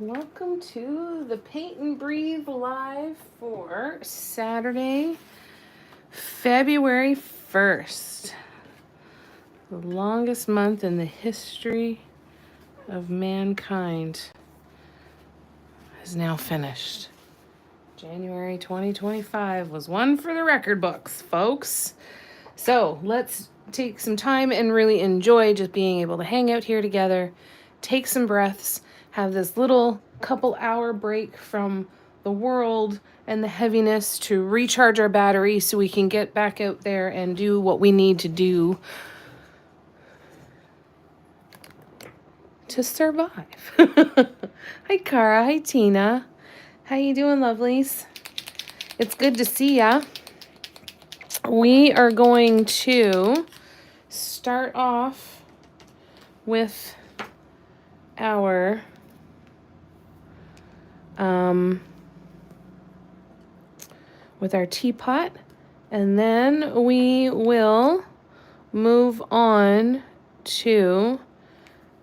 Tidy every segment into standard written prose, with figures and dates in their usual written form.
Welcome to the Paint and Breathe Live for Saturday, February 1st. The longest month in the history of mankind is now finished. January 2025 was one for the record books, folks. So let's take some time and really enjoy just being able to hang out here together, take some breaths, have this little couple hour break from the world and the heaviness to recharge our batteries so we can get back out there and do what we need to do to survive. Hi, Cara. Hi, Tina. How you doing, lovelies? It's good to see ya. We are going to start off with our teapot, and then we will move on to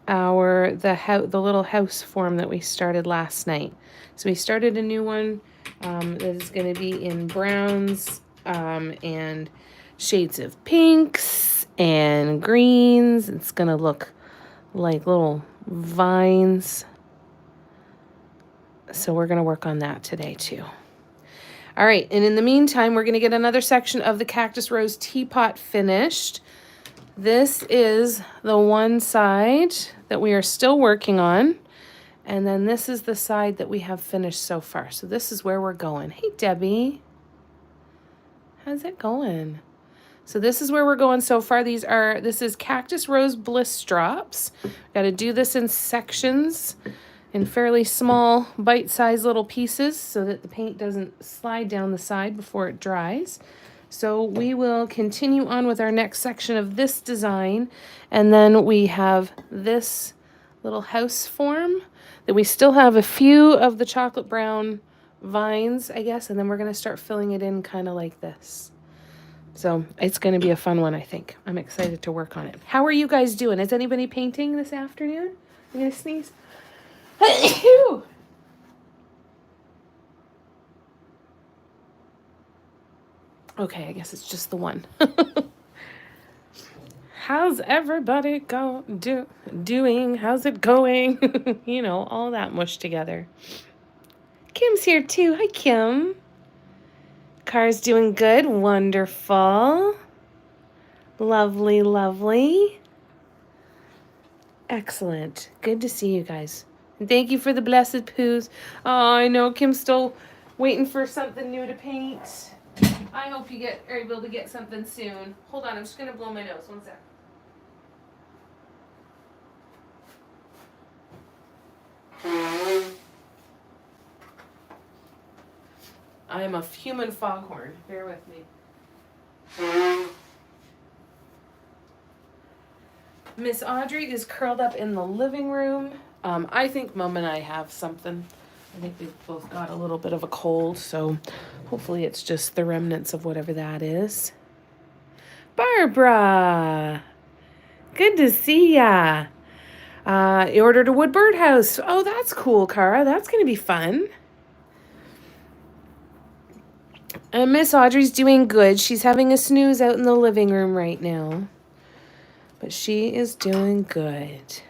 the little house form that we started last night. So we started a new one that is going to be in browns and shades of pinks and greens. It's going to look like little vines. So we're going to work on that today too. All right, and in the meantime, we're going to get another section of the Cactus Rose teapot finished. This is the one side that we are still working on. And then this is the side that we have finished so far. So this is where we're going. Hey, Debbie. How's it going? So this is where we're going so far. This is Cactus Rose Bliss Drops. Got to do this in sections, in fairly small, bite-sized little pieces so that the paint doesn't slide down the side before it dries. So we will continue on with our next section of this design. And then we have this little house form that we still have a few of the chocolate brown vines, I guess. And then we're going to start filling it in kind of like this. So it's going to be a fun one, I think. I'm excited to work on it. How are you guys doing? Is anybody painting this afternoon? I'm going to sneeze. Okay, I guess it's just the one. How's everybody doing? How's it going? You know, all that mush together. Kim's here too. Hi, Kim. Car's doing good. Wonderful. Lovely, lovely. Excellent. Good to see you guys. And thank you for the blessed poos. Oh, I know Kim's still waiting for something new to paint. I hope you are able to get something soon. Hold on, I'm just going to blow my nose. One sec. I am a human foghorn. Bear with me. Miss Audrey is curled up in the living room. I think Mom and I have something. I think we've both got a little bit of a cold, so hopefully it's just the remnants of whatever that is. Barbara! Good to see ya. You ordered a wood birdhouse. Oh, that's cool, Cara. That's going to be fun. And Miss Audrey's doing good. She's having a snooze out in the living room right now. But she is doing good.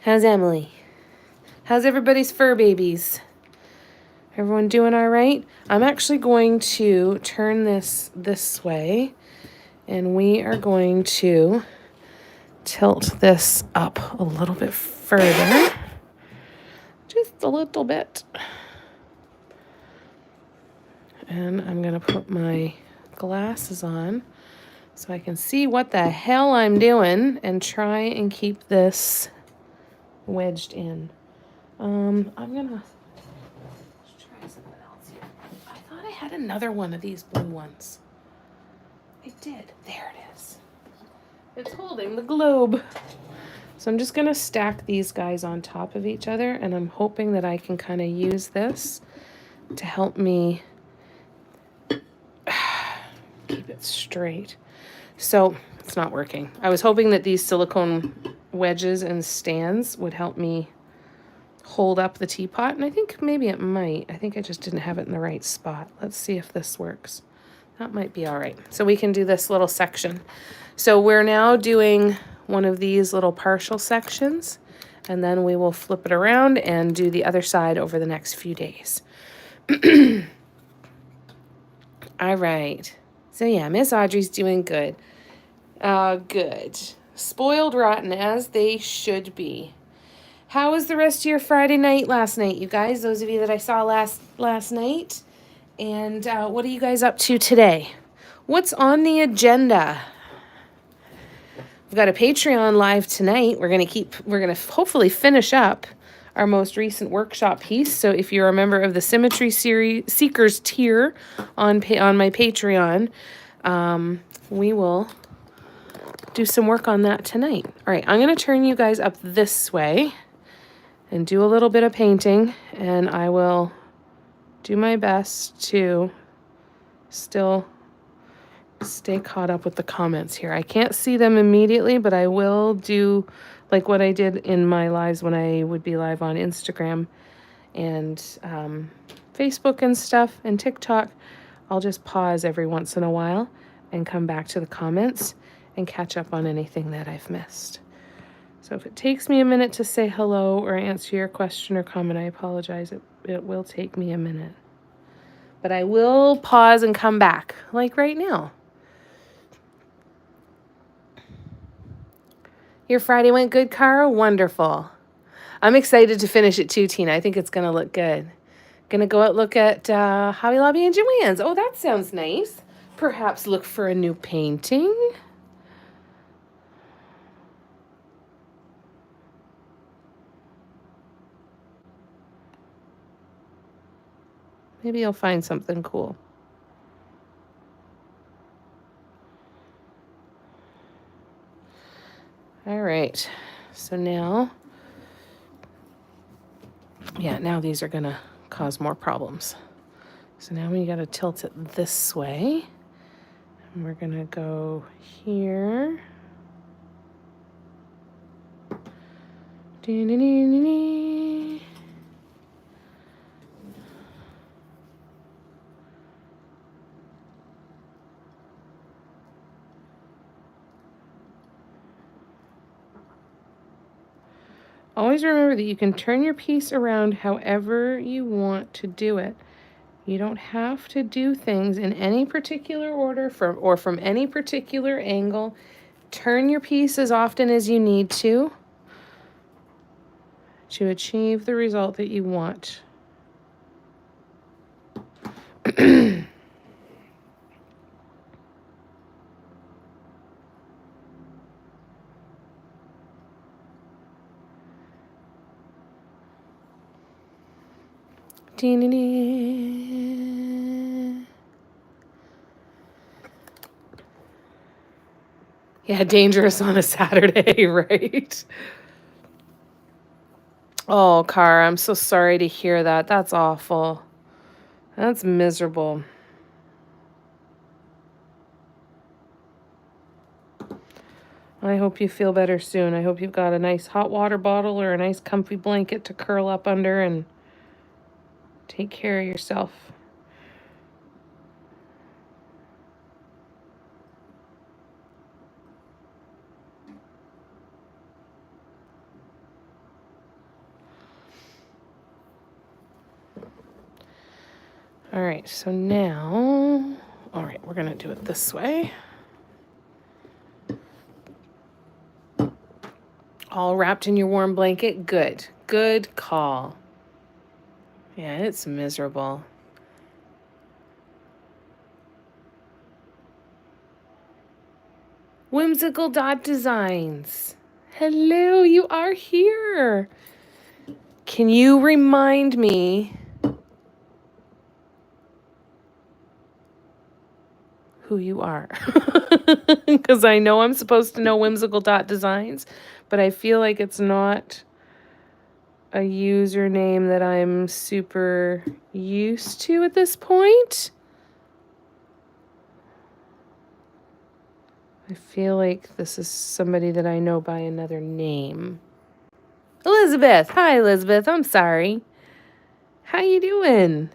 How's Emily? How's everybody's fur babies? Everyone doing all right? I'm actually going to turn this way, and we are going to tilt this up a little bit further. Just a little bit. And I'm going to put my glasses on so I can see what the hell I'm doing and try and keep this wedged in. I'm going to try something else here. I thought I had another one of these blue ones. I did. There it is. It's holding the globe. So I'm just going to stack these guys on top of each other, and I'm hoping that I can kind of use this to help me keep it straight. So it's not working. I was hoping that these silicone wedges and stands would help me hold up the teapot, and I think maybe it might. I think I just didn't have it in the right spot. Let's see if this works. That might be all right. So we can do this little section. So we're now doing one of these little partial sections, and then we will flip it around and do the other side over the next few days. All right. So yeah, Miss Audrey's doing good. Good. Spoiled rotten, as they should be. How was the rest of your Friday night last night, you guys? Those of you that I saw last night. And what are you guys up to today? What's on the agenda? We've got a Patreon live tonight. We're gonna hopefully finish up our most recent workshop piece. So if you're a member of the Symmetry Series Seekers tier on my Patreon, we will do some work on that tonight. All right, I'm gonna turn you guys up this way and do a little bit of painting, and I will do my best to still stay caught up with the comments here. I can't see them immediately, but I will do like what I did in my lives when I would be live on Instagram and Facebook and stuff and TikTok. I'll just pause every once in a while and come back to the comments and catch up on anything that I've missed. So if it takes me a minute to say hello or answer your question or comment, I apologize. It will take me a minute. But I will pause and come back, like right now. Your Friday went good, Cara? Wonderful. I'm excited to finish it too, Tina. I think it's going to look good. Gonna go out look at Hobby Lobby and Joann's. Oh, that sounds nice. Perhaps look for a new painting. Maybe you'll find something cool. All right. So now, now these are gonna cause more problems. So now we gotta tilt it this way. And we're gonna go here. Always remember that you can turn your piece around however you want to do it. You don't have to do things in any particular order from any particular angle. Turn your piece as often as you need to achieve the result that you want. Yeah, dangerous on a Saturday, right? Oh, Cara, I'm so sorry to hear that. That's awful. That's miserable. I hope you feel better soon. I hope you've got a nice hot water bottle or a nice comfy blanket to curl up under and take care of yourself. All right, so now, all right, we're gonna do it this way. All wrapped in your warm blanket. Good. Good call. Yeah, it's miserable. Whimsical Dot Designs. Hello, you are here. Can you remind me who you are? Because I know I'm supposed to know Whimsical Dot Designs, but I feel like it's not a username that I'm super used to at this point. I feel like this is somebody that I know by another name. Elizabeth. Hi, Elizabeth. I'm sorry. How you doing?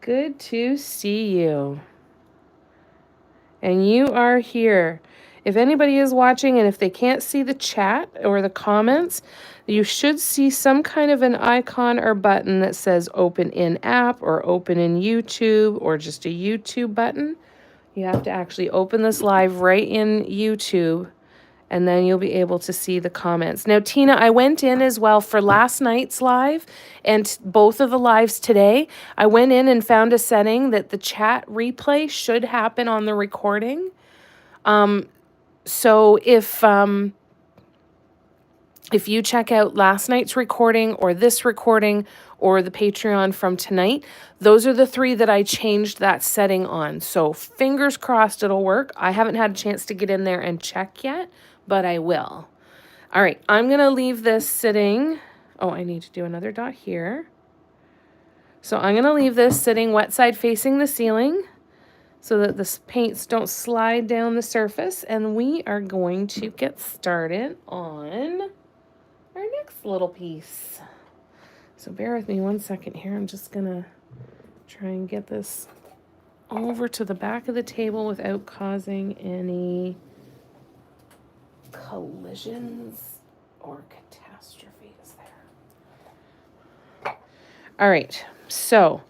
Good to see you. And you are here. If anybody is watching and if they can't see the chat or the comments, you should see some kind of an icon or button that says open in app or open in YouTube or just a YouTube button. You have to actually open this live right in YouTube and then you'll be able to see the comments. Now, Tina, I went in as well for last night's live and both of the lives today. I went in and found a setting that the chat replay should happen on the recording. So if you check out last night's recording or this recording or the Patreon from tonight, those are the 3 that I changed that setting on. So fingers crossed it'll work. I haven't had a chance to get in there and check yet, but I will. All right, I'm going to leave this sitting. Oh, I need to do another dot here. So I'm going to leave this sitting wet side facing the ceiling so that the paints don't slide down the surface. And we are going to get started on our next little piece. So bear with me one second here. I'm just going to try and get this over to the back of the table without causing any collisions or catastrophes there. All right, so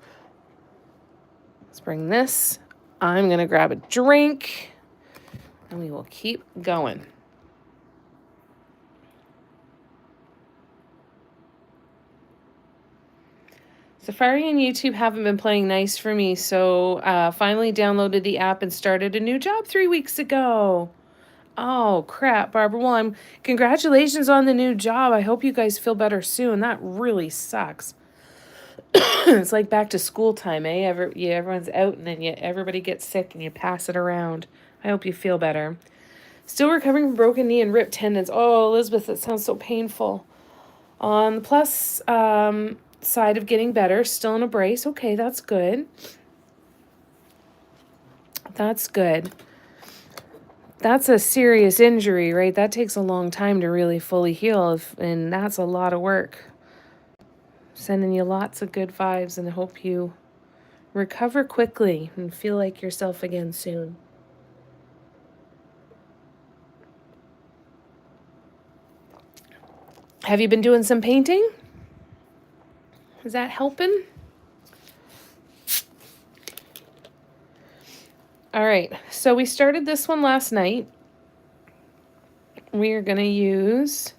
let's bring this. I'm going to grab a drink and we will keep going. Safari and YouTube haven't been playing nice for me, so finally downloaded the app and started a new job 3 weeks ago. Oh, crap, Barbara. Well, congratulations on the new job. I hope you guys feel better soon. That really sucks. It's like back to school time, eh? Everyone's out and then everybody gets sick and you pass it around. I hope you feel better. Still recovering from broken knee and ripped tendons. Oh, Elizabeth, that sounds so painful. On the plus side of getting better, still in a brace. Okay, that's good. That's good. That's a serious injury, right? That takes a long time to really fully heal, and that's a lot of work. Sending you lots of good vibes and hope you recover quickly and feel like yourself again soon. Have you been doing some painting? Is that helping? All right, so we started this one last night. We are going to use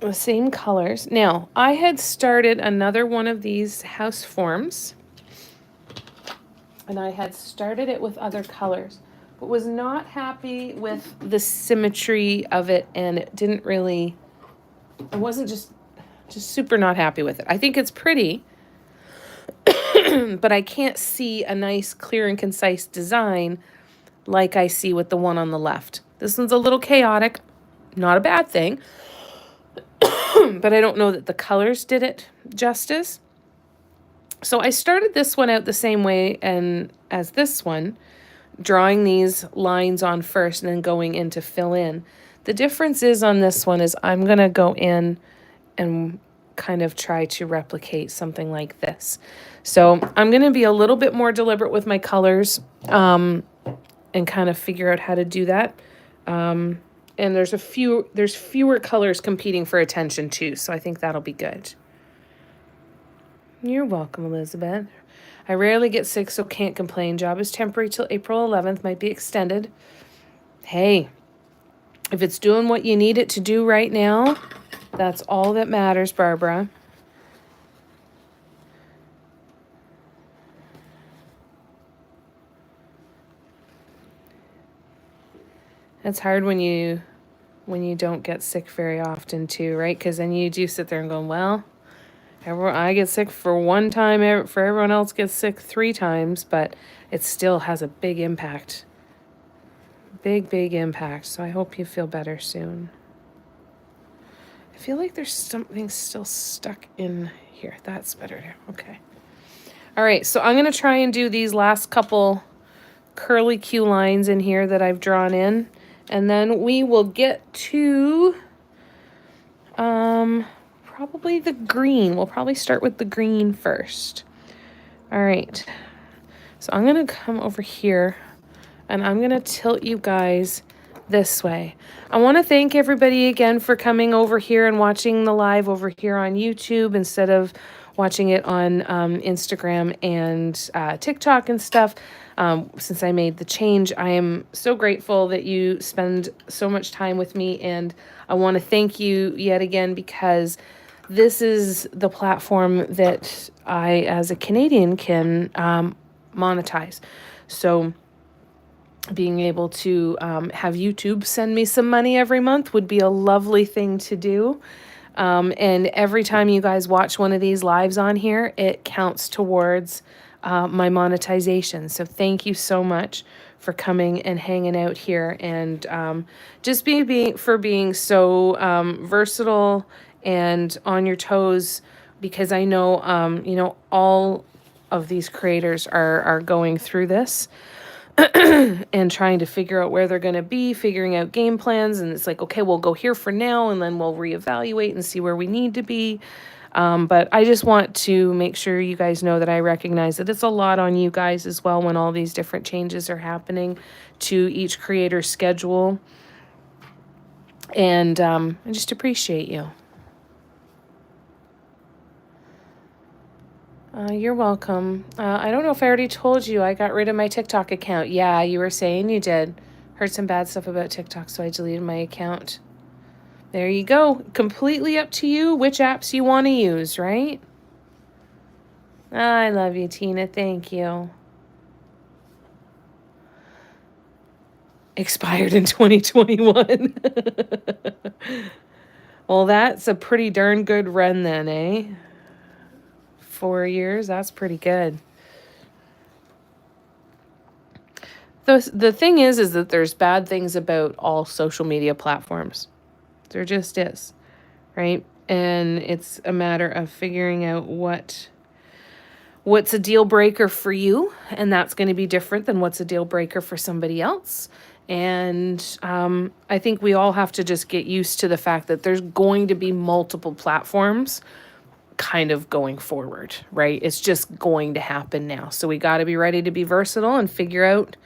the same colors. Now, I had started another one of these house forms, and I had started it with other colors, but was not happy with the symmetry of it, and it didn't really, I wasn't just super not happy with it. I think it's pretty, but I can't see a nice, clear and concise design like I see with the one on the left. This one's a little chaotic, not a bad thing, but I don't know that the colors did it justice. So I started this one out the same way as this one, drawing these lines on first and then going in to fill in. The difference is on this one is I'm going to go in and kind of try to replicate something like this. So I'm going to be a little bit more deliberate with my colors and kind of figure out how to do that. And there's fewer colors competing for attention too, so I think that'll be good. You're welcome, Elizabeth. I rarely get sick, so can't complain. Job is temporary till April 11th, might be extended. Hey, if it's doing what you need it to do right now, that's all that matters, Barbara. It's hard when you don't get sick very often too, right? Because then you do sit there and go, well, I get sick for one time, for everyone else gets sick 3 times, but it still has a big impact. Big impact. So I hope you feel better soon. I feel like there's something still stuck in here. That's better now. Okay. All right, so I'm going to try and do these last couple curly Q lines in here that I've drawn in. And then we will get to probably the green. We'll probably start with the green first. All right. So I'm going to come over here and I'm going to tilt you guys this way. I want to thank everybody again for coming over here and watching the live over here on YouTube instead of watching it on Instagram and TikTok and stuff. Since I made the change, I am so grateful that you spend so much time with me, and I want to thank you yet again because this is the platform that I, as a Canadian, can monetize. So being able to have YouTube send me some money every month would be a lovely thing to do. And every time you guys watch one of these lives on here, it counts towards my monetization. So thank you so much for coming and hanging out here, and just being so versatile and on your toes, because I know you know, all of these creators are going through this and trying to figure out where they're going to be, figuring out game plans. And it's like, okay, we'll go here for now, and then we'll reevaluate and see where we need to be. But I just want to make sure you guys know that I recognize that it's a lot on you guys as well when all these different changes are happening to each creator's schedule. And I just appreciate you. You're welcome. I don't know if I already told you I got rid of my TikTok account. Yeah, you were saying you did. Heard some bad stuff about TikTok, so I deleted my account. There you go. Completely up to you which apps you want to use, right? I love you, Tina. Thank you. Expired in 2021. Well, that's a pretty darn good run then, eh? 4 years, that's pretty good. The thing is that there's bad things about all social media platforms. There just is, right? And it's a matter of figuring out what's a deal breaker for you, and that's going to be different than what's a deal breaker for somebody else. And I think we all have to just get used to the fact that there's going to be multiple platforms kind of going forward, right? It's just going to happen now. So we got to be ready to be versatile and figure out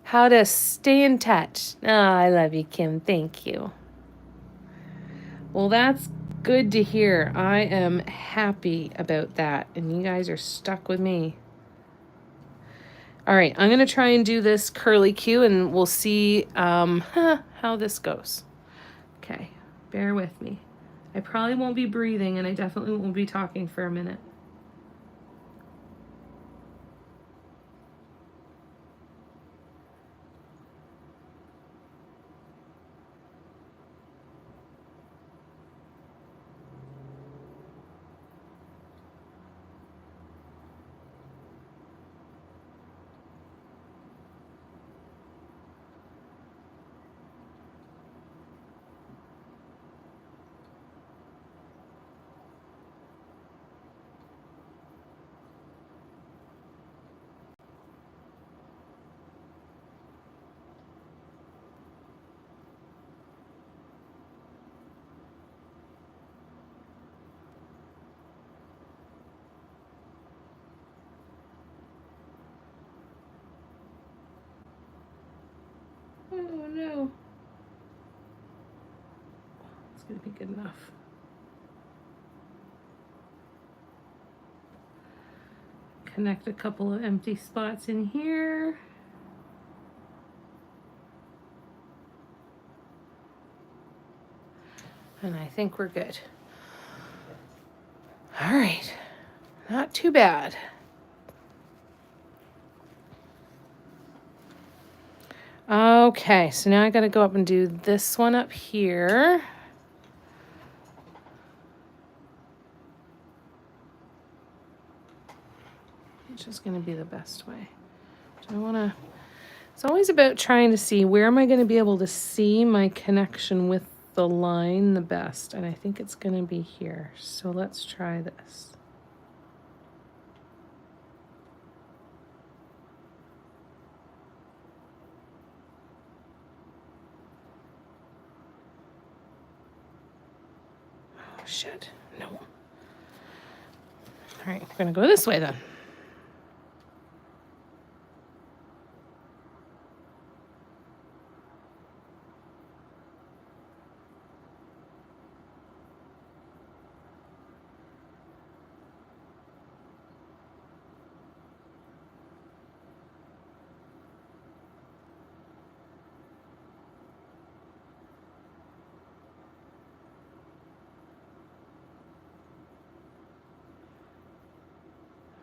how to stay in touch. Oh, I love you, Kim. Thank you. Well, that's good to hear. I am happy about that. And you guys are stuck with me. All right, I'm going to try and do this curly Q, and we'll see how this goes. Okay, bear with me. I probably won't be breathing, and I definitely won't be talking for a minute. Oh no. It's going to be good enough. Connect a couple of empty spots in here. And I think we're good. All right. Not too bad. Okay, so now I got to go up and do this one up here. Which is going to be the best way. Do I want to... It's always about trying to see where am I going to be able to see my connection with the line the best. And I think it's going to be here. So let's try this. Shit. No. All right, we're going to go this way then.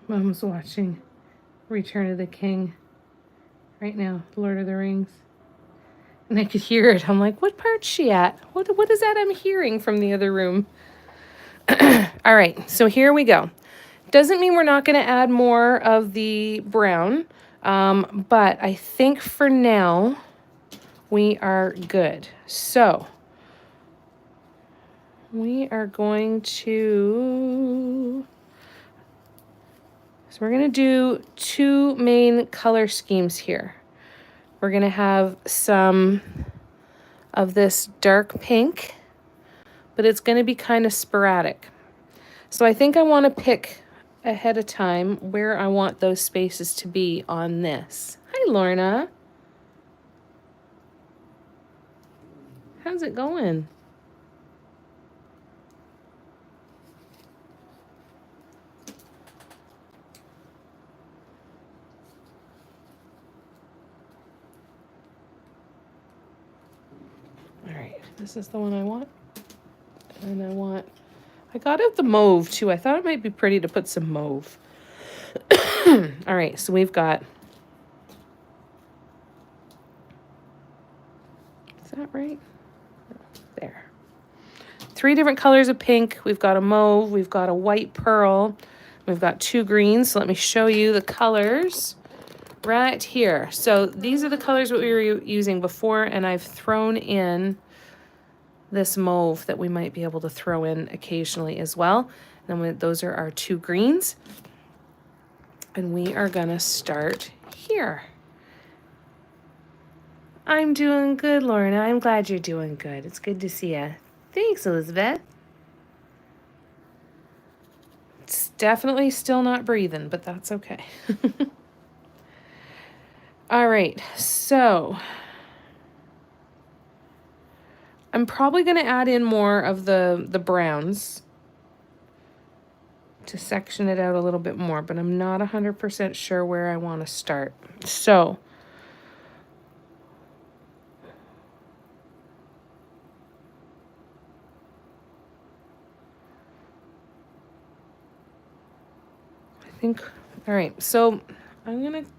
Mom's watching Return of the King right now, Lord of the Rings. And I could hear it. I'm like, what part's she at? What is that I'm hearing from the other room? All right, so here we go. Doesn't mean we're not going to add more of the brown, but I think for now we are good. So we are going to... So we're going to do two main color schemes here. We're going to have some of this dark pink, but it's going to be kind of sporadic. So I think I want to pick ahead of time where I want those spaces to be on this. Hi, Lorna. How's it going? All right, this is the one I want. And I got out the mauve too. I thought it might be pretty to put some mauve. All right, so we've got, is that right? There. 3 different colors of pink. We've got a mauve, we've got a white pearl, we've got 2 greens. So let me show you the colors right here. So these are the colors that we were using before, and I've thrown in this mauve that we might be able to throw in occasionally as well. And then those are our 2 greens. And we are gonna start here. I'm doing good, Lorna. I'm glad you're doing good. It's good to see you. Thanks, Elizabeth. It's definitely still not breathing, but that's okay. All right, so I'm probably going to add in more of the browns to section it out a little bit more, but I'm not 100% sure where I want to start. So I think, all right, so I'm going to,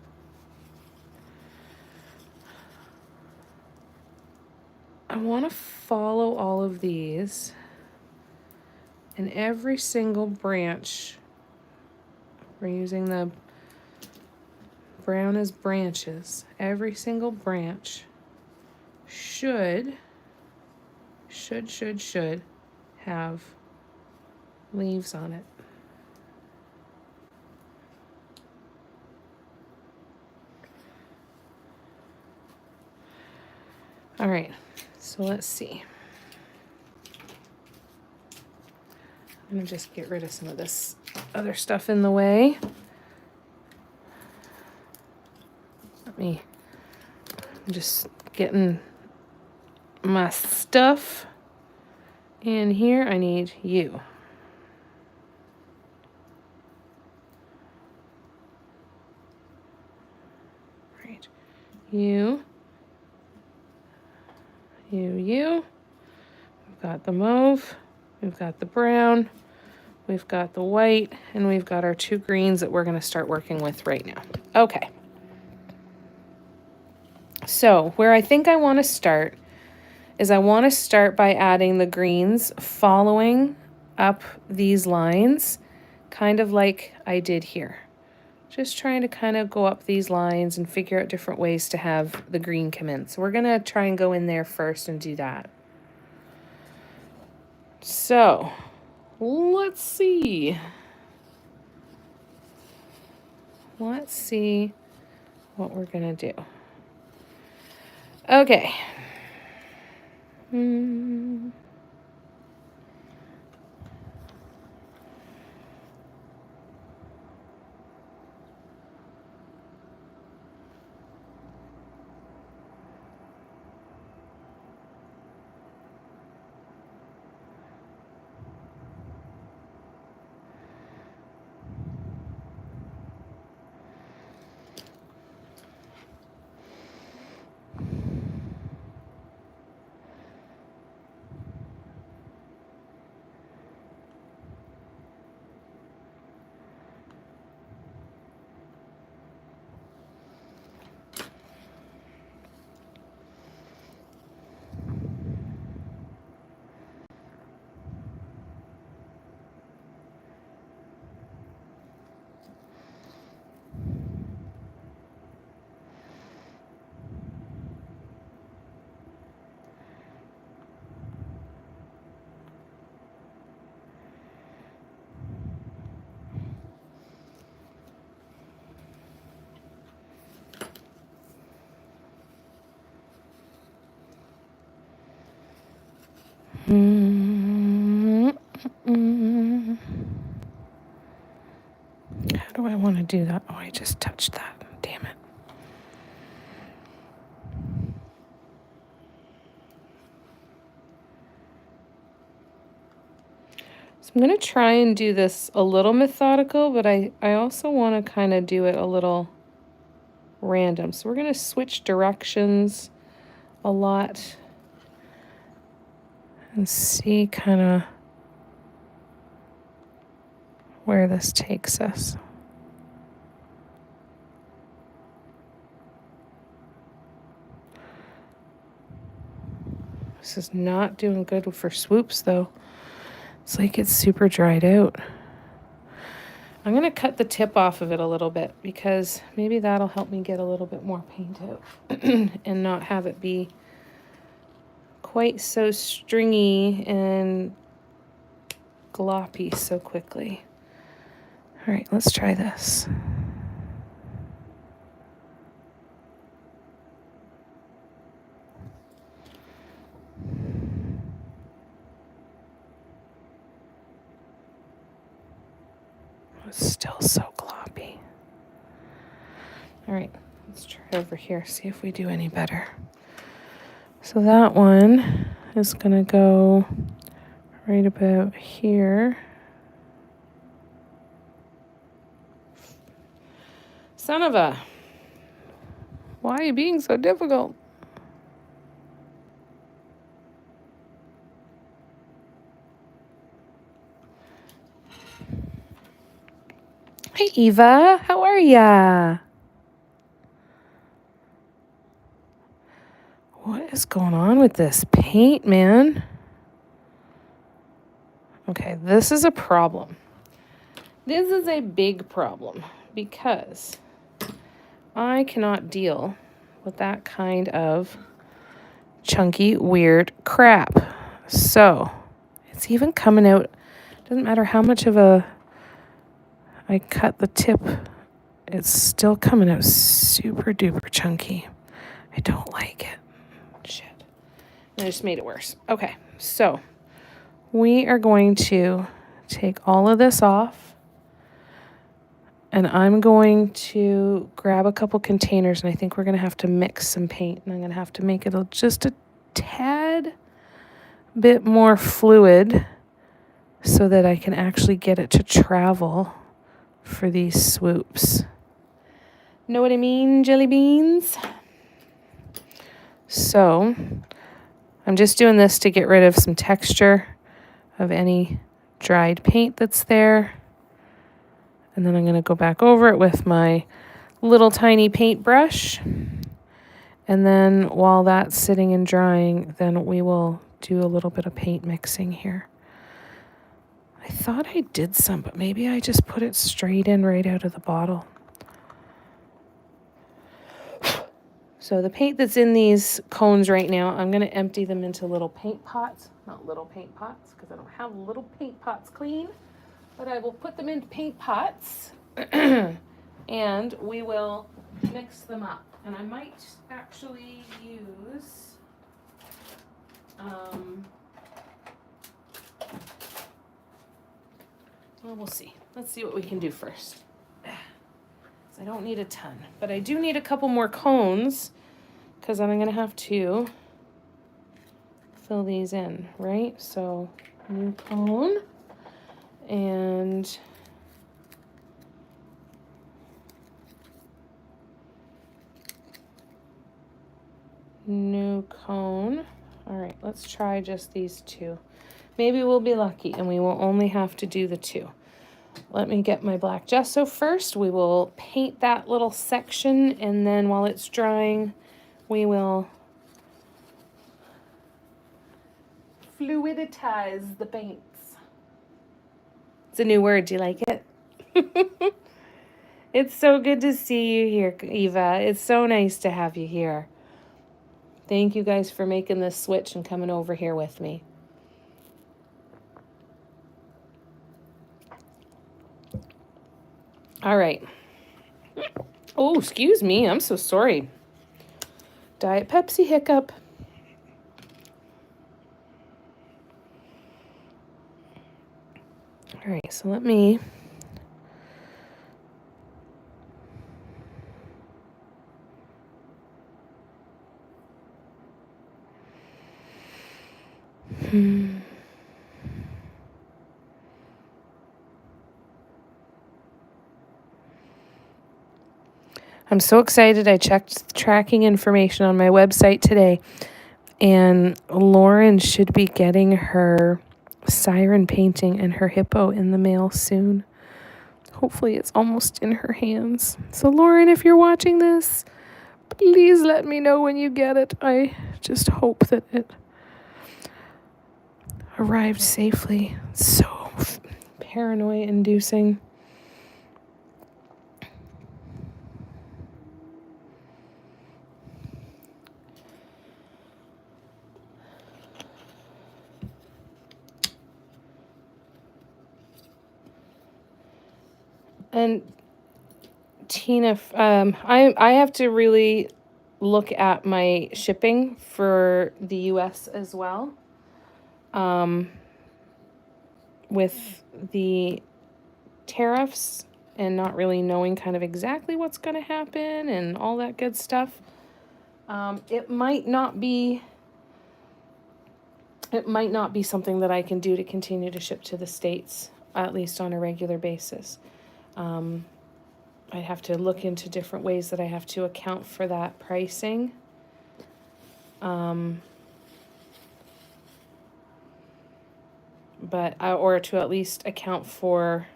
I want to follow all of these, and every single branch, we're using the brown as branches. Every single branch should have leaves on it. All right, so let's see. I'm gonna just get rid of some of this other stuff in the way. I'm just getting my stuff in here. I need you. Right, you. We've got the mauve, we've got the brown, we've got the white, and we've got our 2 greens that we're going to start working with right now. Okay. So where I think I want to start is I want to start by adding the greens following up these lines, kind of like I did here. Just trying to kind of go up these lines and figure out different ways to have the green come in. So we're going to try and go in there first and do that. So let's see. Let's see what we're going to do. Okay. want to do that. Oh, I just touched that. Damn it. So I'm going to try and do this a little methodical, but I also want to kind of do it a little random. So we're going to switch directions a lot and see kind of where this takes us. This is not doing good for swoops though. It's like it's super dried out. I'm going to cut the tip off of it a little bit because maybe that'll help me get a little bit more paint out and not have it be quite so stringy and gloppy so quickly. All right, let's try this. It's still so gloppy. All right, let's try over here, see if we do any better. So that one is gonna go right about here. Son of a, why are you being so difficult? Hey Eva, how are ya? What is going on with this paint, man? Okay, this is a problem. This is a big problem because I cannot deal with that kind of chunky, weird crap. So, it's even coming out, doesn't matter how much of I cut the tip, it's still coming out super duper chunky. I don't like it. Shit. I just made it worse. Okay, so we are going to take all of this off and I'm going to grab a couple containers and I think we're going to have to mix some paint and I'm going to have to make it just a tad bit more fluid so that I can actually get it to travel for these swoops. Know what I mean, jelly beans? So I'm just doing this to get rid of some texture of any dried paint that's there. And then I'm going to go back over it with my little tiny paintbrush. And then while that's sitting and drying, then we will do a little bit of paint mixing here. I thought I did some, but maybe I just put it straight in right out of the bottle. So the paint that's in these cones right now, I'm going to empty them into little paint pots. Not little paint pots, because I don't have little paint pots clean. But I will put them into paint pots, and we will mix them up. And I might actually use... well, we'll see. Let's see what we can do first. I don't need a ton, but I do need a couple more cones because I'm going to have to fill these in, right? So new cone and new cone. All right, let's try just these two. Maybe we'll be lucky and we will only have to do the two. Let me get my black gesso first. We will paint that little section, and then while it's drying, we will fluidize the paints. It's a new word. Do you like it? It's so good to see you here, Eva. It's so nice to have you here. Thank you guys for making this switch and coming over here with me. All right. Oh, excuse me. I'm so sorry. Diet Pepsi hiccup. All right, so let me I'm so excited. I checked tracking information on my website today, and Lauren should be getting her siren painting and her hippo in the mail soon. Hopefully it's almost in her hands. So Lauren, if you're watching this, please let me know when you get it. I just hope that it arrived safely. It's so paranoia inducing. And Tina, I have to really look at my shipping for the US as well. With the tariffs and not really knowing kind of exactly what's going to happen and all that good stuff. It might not be something that I can do to continue to ship to the States, at least on a regular basis. I'd have to look into different ways that I have to account for that pricing. Or to at least account for,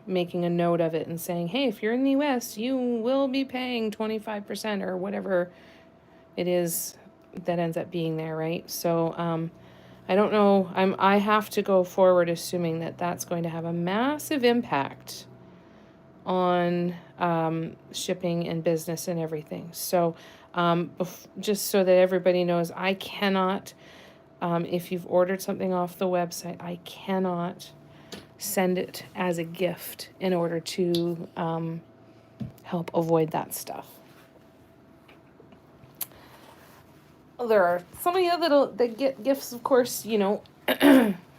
making a note of it and saying, hey, if you're in the US, you will be paying 25% or whatever it is that ends up being there, right? So I don't know. I have to go forward assuming that that's going to have a massive impact on shipping and business and everything. So just so that everybody knows, I cannot, if you've ordered something off the website, I cannot send it as a gift in order to help avoid that stuff. There are some of you that get gifts, of course, and,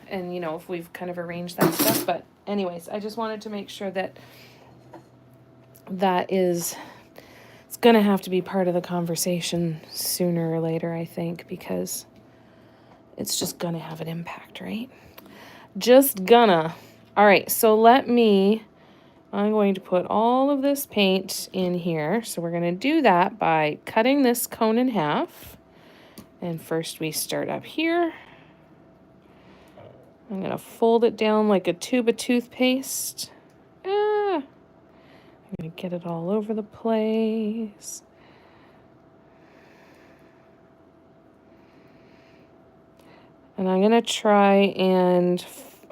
if we've kind of arranged that stuff. But anyways, I just wanted to make sure that it's going to have to be part of the conversation sooner or later, I think, because it's just going to have an impact, right? Just gonna. All right, so I'm going to put all of this paint in here. So we're going to do that by cutting this cone in half. And first we start up here. I'm going to fold it down like a tube of toothpaste. I'm going to get it all over the place. And I'm going to try and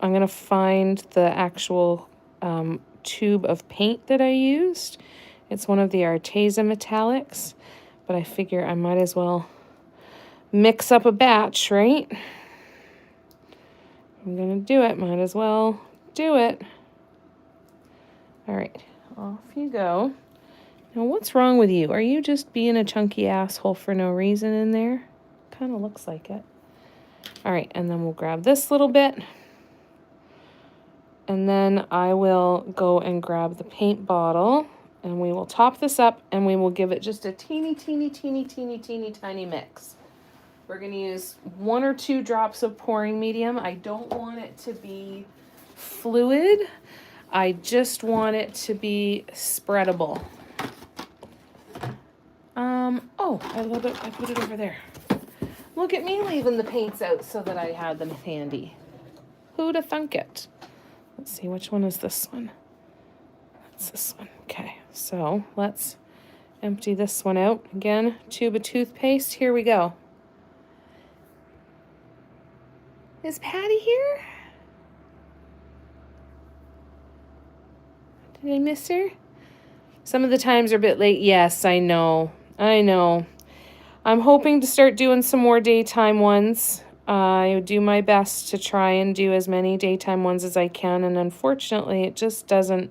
I'm going to find the actual tube of paint that I used. It's one of the Arteza metallics, but I figure I might as well mix up a batch, right? I'm going to do it. Might as well do it. All right, off you go. Now, what's wrong with you? Are you just being a chunky asshole for no reason in there? Kind of looks like it. All right, and then we'll grab this little bit. And then I will go and grab the paint bottle. And we will top this up and we will give it just a teeny, teeny, teeny, teeny, teeny, tiny mix. We're going to use 1 or 2 drops of pouring medium. I don't want it to be fluid. I just want it to be spreadable. I put it over there. Look at me leaving the paints out so that I had them handy. Who'da thunk it? Let's see, which one is this one? That's this one. Okay, so let's empty this one out. Again, tube of toothpaste. Here we go. Is Patty here? Did I miss her? Some of the times are a bit late. Yes, I know. I'm hoping to start doing some more daytime ones. I do my best to try and do as many daytime ones as I can, and unfortunately, it just doesn't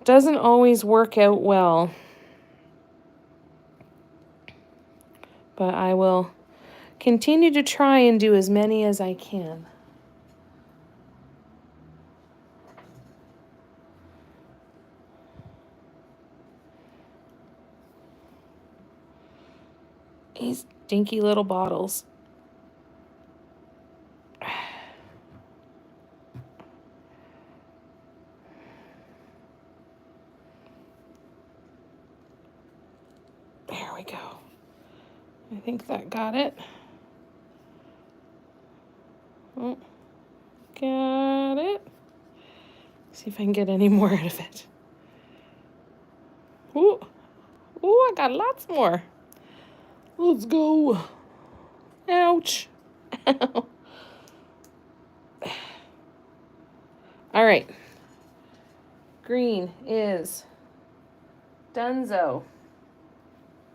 always work out well. But I will continue to try and do as many as I can. These dinky little bottles. I think that got it. Oh, got it. See if I can get any more out of it. Ooh, ooh, I got lots more. Let's go. Ouch. Ow. All right. Green is donezo.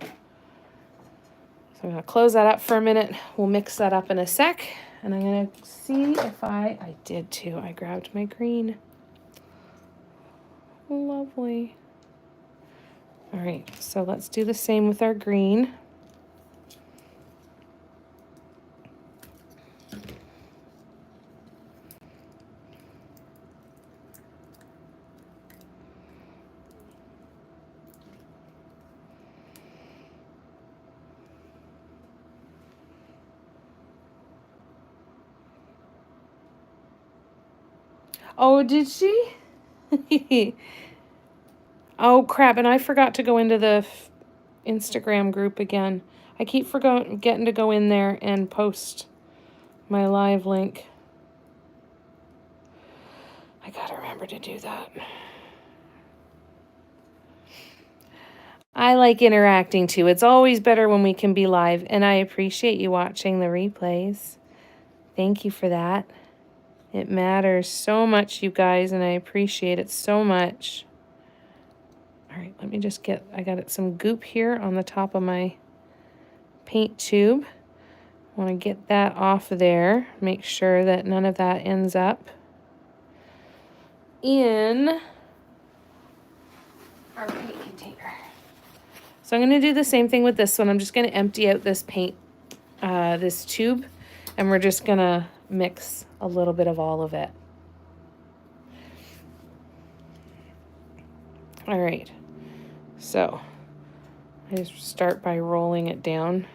So I'm going to close that up for a minute. We'll mix that up in a sec. And I'm going to see if I did too. I grabbed my green. Lovely. All right, so let's do the same with our green. Oh, did she? Oh, crap. And I forgot to go into the Instagram group again. I keep forgetting to go in there and post my live link. I gotta remember to do that. I like interacting too. It's always better when we can be live, and I appreciate you watching the replays. Thank you for that. It matters so much, you guys, and I appreciate it so much. All right, let me just I got some goop here on the top of my paint tube. I want to get that off of there. Make sure that none of that ends up in our paint container. So I'm going to do the same thing with this one. I'm just going to empty out this paint, this tube, and we're just going to mix a little bit of all of it. All right, so I just start by rolling it down.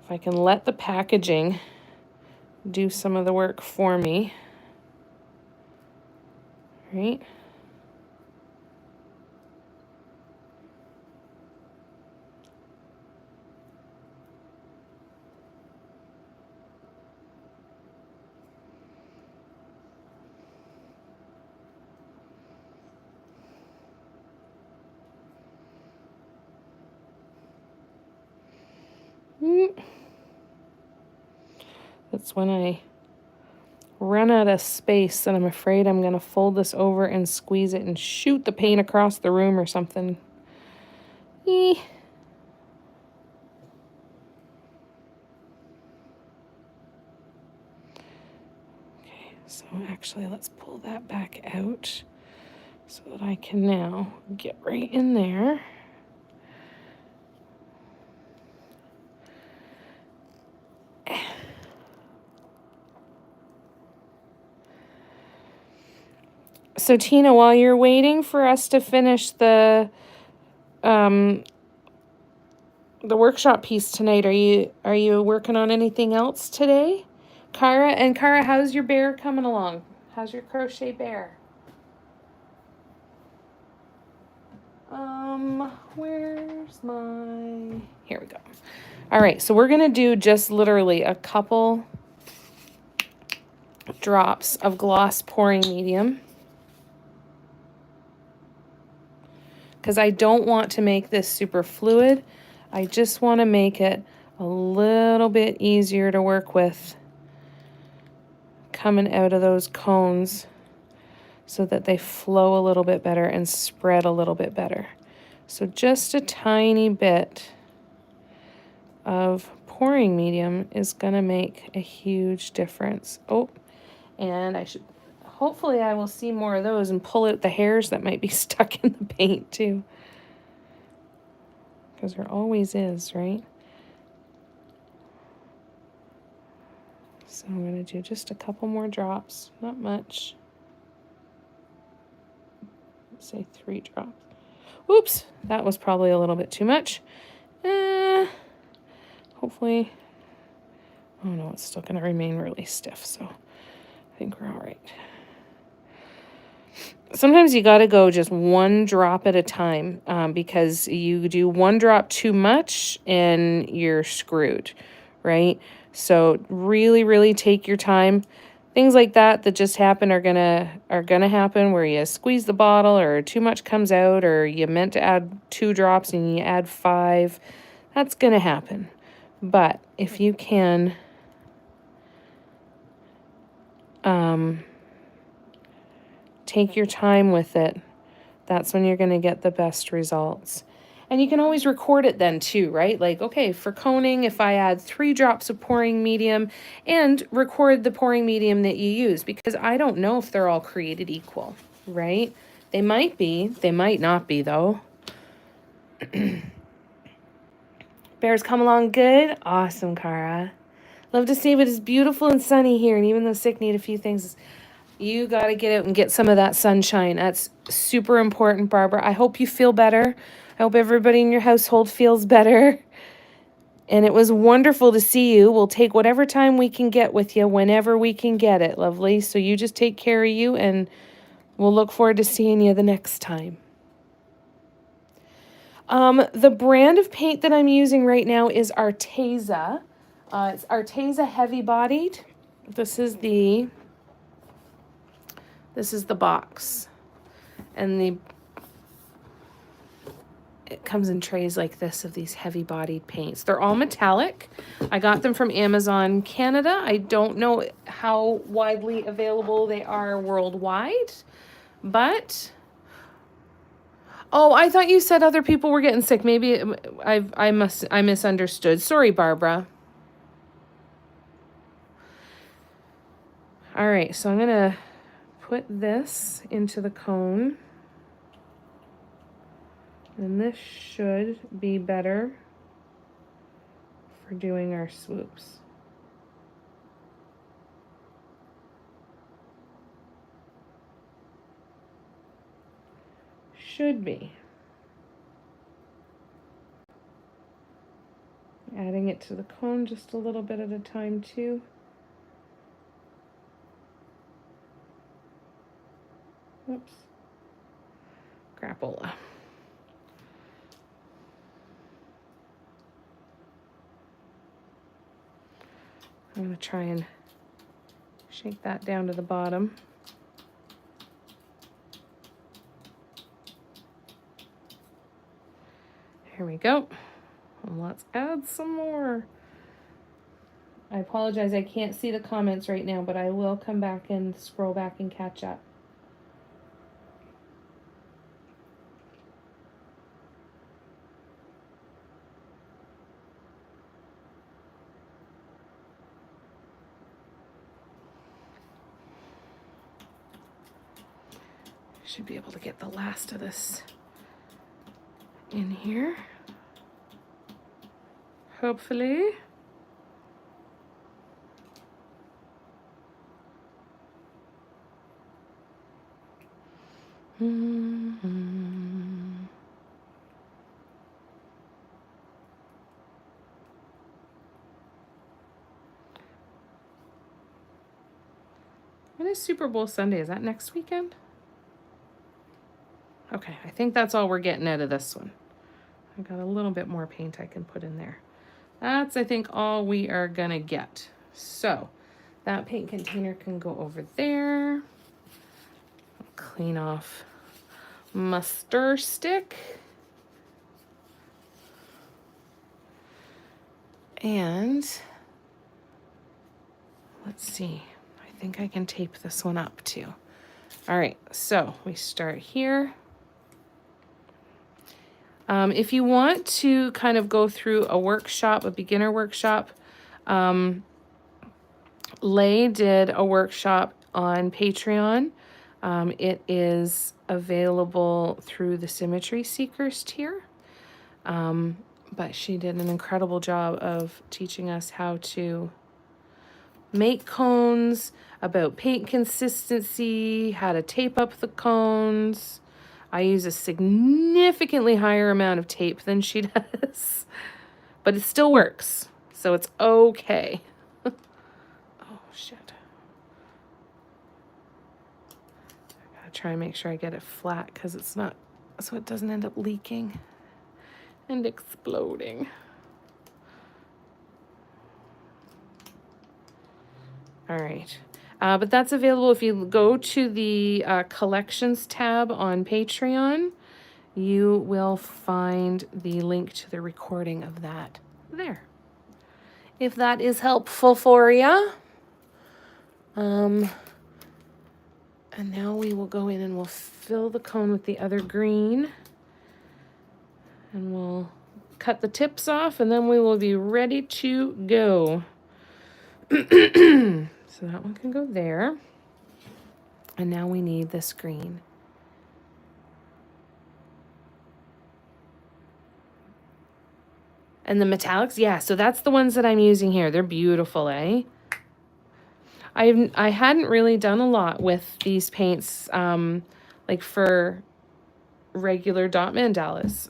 If I can let the packaging do some of the work for me. All right. That's when I run out of space and I'm afraid I'm going to fold this over and squeeze it and shoot the paint across the room or something. Okay, so actually let's pull that back out so that I can now get right in there. So Tina, while you're waiting for us to finish the workshop piece tonight, are you working on anything else today? Kara, how's your bear coming along? How's your crochet bear? Where's my... Here we go. All right, so we're gonna do just literally a couple drops of gloss pouring medium, because I don't want to make this super fluid. I just want to make it a little bit easier to work with coming out of those cones so that they flow a little bit better and spread a little bit better. So just a tiny bit of pouring medium is going to make a huge difference. Oh, and hopefully I will see more of those and pull out the hairs that might be stuck in the paint too. Because there always is, right? So I'm going to do just a couple more drops, not much. Let's say 3 drops. Oops, that was probably a little bit too much. Hopefully, oh no, it's still going to remain really stiff, so I think we're all right. sometimes you got to go just one drop at a time, because you do one drop too much and you're screwed, right? So really, really take your time. Things like that just happen are gonna happen, where you squeeze the bottle or too much comes out, or you meant to add 2 drops and you add 5. That's gonna happen. But if you can take your time with it, that's when you're going to get the best results. And you can always record it then too, right? Like, okay, for coning, if I add 3 drops of pouring medium, and record the pouring medium that you use, because I don't know if they're all created equal, right? They might be, they might not be though. Bears come along good? Awesome, Cara. Love to see, but it's beautiful and sunny here, and even though sick, need a few things. You got to get out and get some of that sunshine. That's super important, Barbara. I hope you feel better. I hope everybody in your household feels better. And it was wonderful to see you. We'll take whatever time we can get with you whenever we can get it, lovely. So you just take care of you, and we'll look forward to seeing you the next time. The brand of paint that I'm using right now is Arteza. It's Arteza Heavy Bodied. This is the box. And it comes in trays like this of these heavy bodied paints. They're all metallic. I got them from Amazon Canada. I don't know how widely available they are worldwide, but oh, I thought you said other people were getting sick. Maybe I misunderstood. Sorry, Barbara. All right, so I'm gonna put this into the cone. And this should be better for doing our swoops. Should be. Adding it to the cone just a little bit at a time too. Oops. Crapola. I'm going to try and shake that down to the bottom. Here we go. And let's add some more. I apologize, I can't see the comments right now, but I will come back and scroll back and catch up. Should be able to get the last of this in here. Hopefully. When is Super Bowl Sunday? Is that next weekend? Okay, I think that's all we're getting out of this one. I've got a little bit more paint I can put in there. That's, I think, all we are gonna get. So that paint container can go over there. Clean off my stir stick. And let's see, I think I can tape this one up too. All right, so we start here. If you want to kind of go through a workshop, a beginner workshop, Lay did a workshop on Patreon. It is available through the Symmetry Seekers tier. But she did an incredible job of teaching us how to make cones, about paint consistency, how to tape up the cones. I use a significantly higher amount of tape than she does, but it still works, so it's okay. Oh, shit. I gotta try and make sure I get it flat because it's not, so it doesn't end up leaking and exploding. All right. But that's available if you go to the collections tab on Patreon. You will find the link to the recording of that there. If that is helpful for you. And now we will go in and we'll fill the cone with the other green. And we'll cut the tips off and then we will be ready to go. So that one can go there. And now we need this green. And the metallics, yeah, so that's the ones that I'm using here. They're beautiful, eh? I hadn't really done a lot with these paints, like for regular dot mandalas.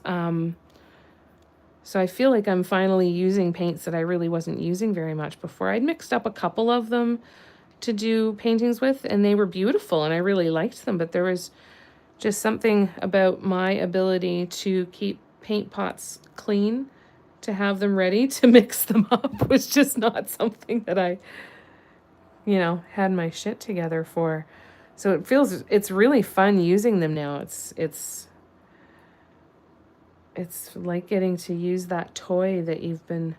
So I feel like I'm finally using paints that I really wasn't using very much before. I'd mixed up a couple of them to do paintings with, and they were beautiful, and I really liked them, but there was just something about my ability to keep paint pots clean, to have them ready to mix them up was just not something that I, you know, had my shit together for. So it feels, it's really fun using them now. It's like getting to use that toy that you've been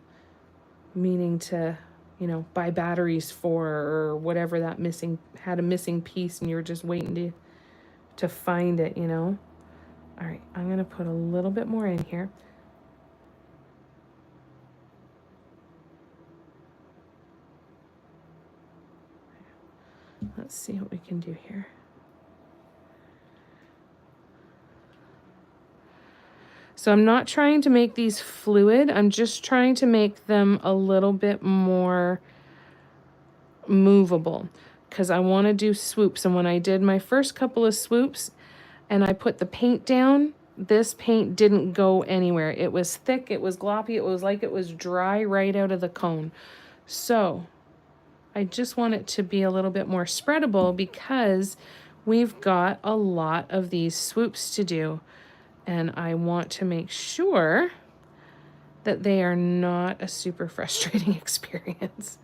meaning to, you know, buy batteries for, or whatever, that had a missing piece and you were just waiting to find it, you know. All right, I'm gonna put a little bit more in here. Let's see what we can do here. So I'm not trying to make these fluid. I'm just trying to make them a little bit more movable because I want to do swoops. And when I did my first couple of swoops and I put the paint down, this paint didn't go anywhere. It was thick, it was gloppy, it was like it was dry right out of the cone. So I just want it to be a little bit more spreadable because we've got a lot of these swoops to do. And I want to make sure that they are not a super frustrating experience.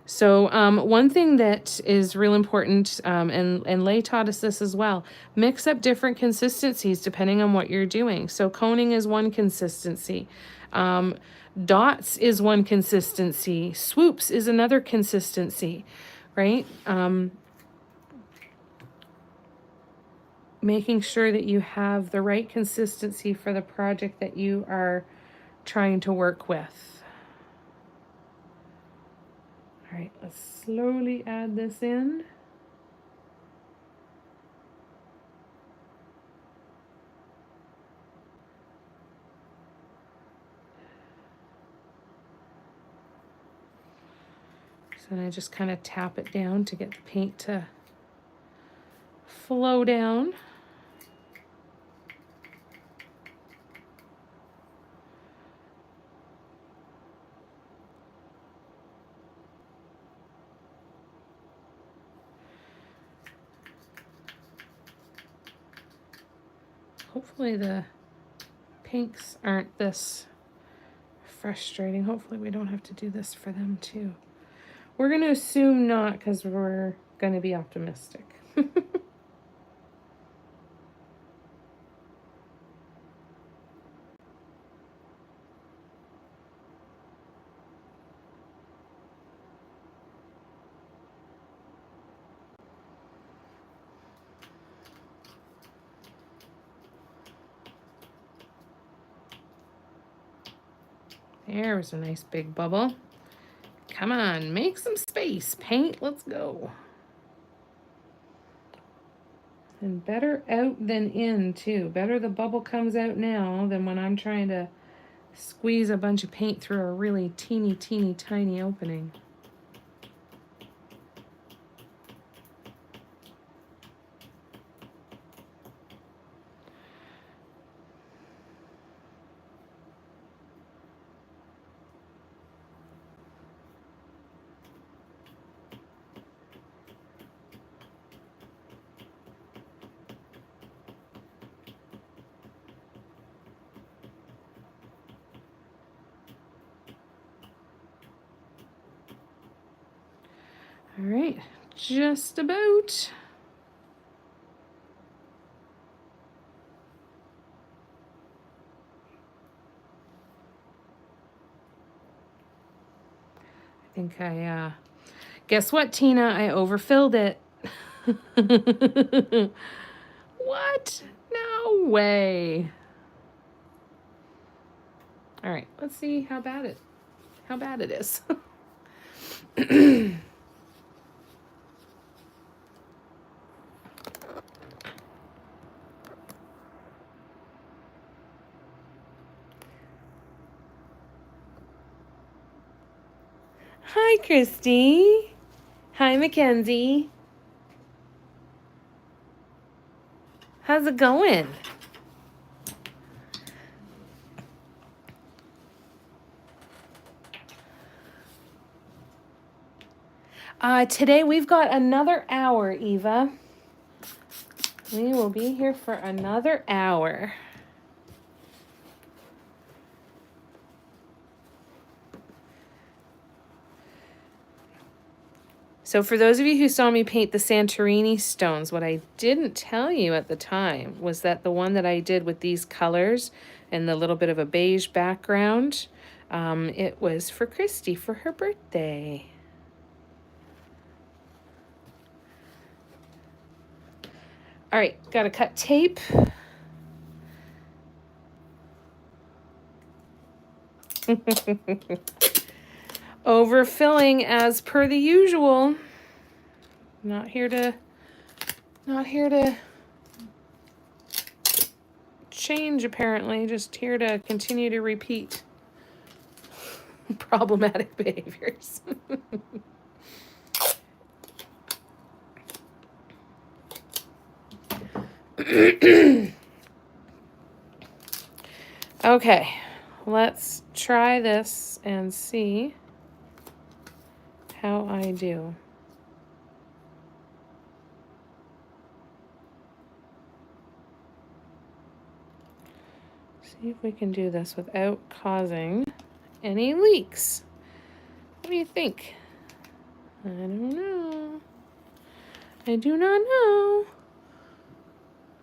So one thing that is real important, and Lay taught us this as well, mix up different consistencies depending on what you're doing. So coning is one consistency. Dots is one consistency. Swoops is another consistency, right? Making sure that you have the right consistency for the project that you are trying to work with. All right, let's slowly add this in. So then I just kind of tap it down to get the paint to flow down. Hopefully the pinks aren't this frustrating. Hopefully we don't have to do this for them too. We're going to assume not because we're going to be optimistic. There's a nice big bubble. Come on, make some space. Paint, let's go. And better out than in, too. Better the bubble comes out now than when I'm trying to squeeze a bunch of paint through a really teeny, teeny, tiny opening. All right, just about. I think guess what, Tina? I overfilled it. What? No way. All right, let's see how bad it is. Hi, Christy. Hi, Mackenzie. How's it going? Today we've got another hour, Eva. We will be here for another hour. So for those of you who saw me paint the Santorini stones, what I didn't tell you at the time was that the one that I did with these colors and the little bit of a beige background, it was for Christy for her birthday. All right, gotta cut tape. Overfilling as per the usual. Not here to change apparently, just here to continue to repeat problematic behaviors. Okay, let's try this and see how I do. See if we can do this without causing any leaks. What do you think? I don't know. I do not know.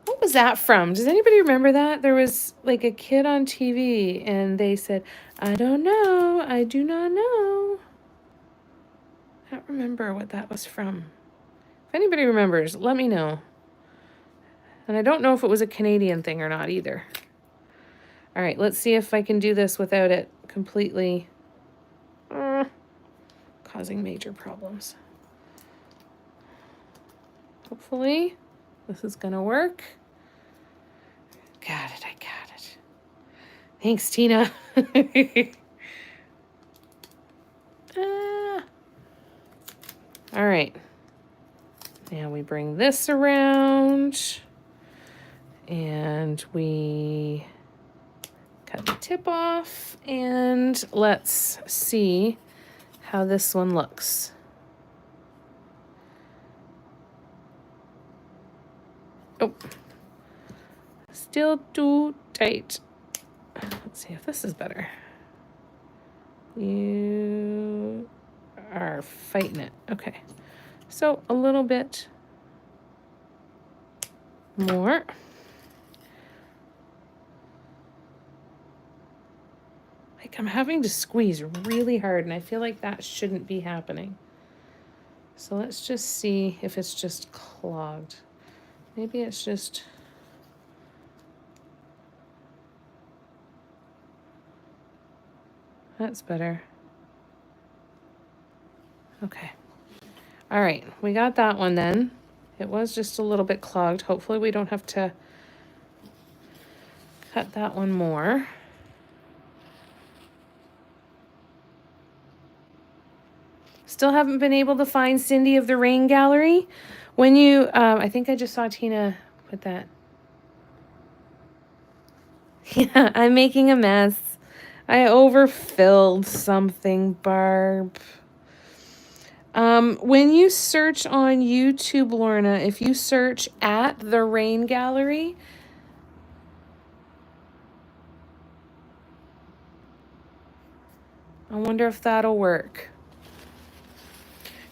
What was that from? Does anybody remember that? There was like a kid on TV and they said, I don't know. I do not know. I don't remember what that was from. If anybody remembers, let me know. And I don't know if it was a Canadian thing or not either. All right, let's see if I can do this without it completely causing major problems. Hopefully, this is gonna work. Got it, I got it. Thanks, Tina. All right. Now we bring this around and we cut the tip off and let's see how this one looks. Oh, still too tight. Let's see if this is better. You are fighting it. Okay, so a little bit more. Like I'm having to squeeze really hard and I feel like that shouldn't be happening. So let's just see if it's just clogged. Maybe it's just... That's better. Okay. All right, we got that one then. It was just a little bit clogged. Hopefully we don't have to cut that one more. Still haven't been able to find Cindy of the Rain Gallery. When you, I think I just saw Tina put that. Yeah, I'm making a mess. I overfilled something, Barb. When you search on YouTube, Lorna, if you search at the Rain Gallery, I wonder if that'll work.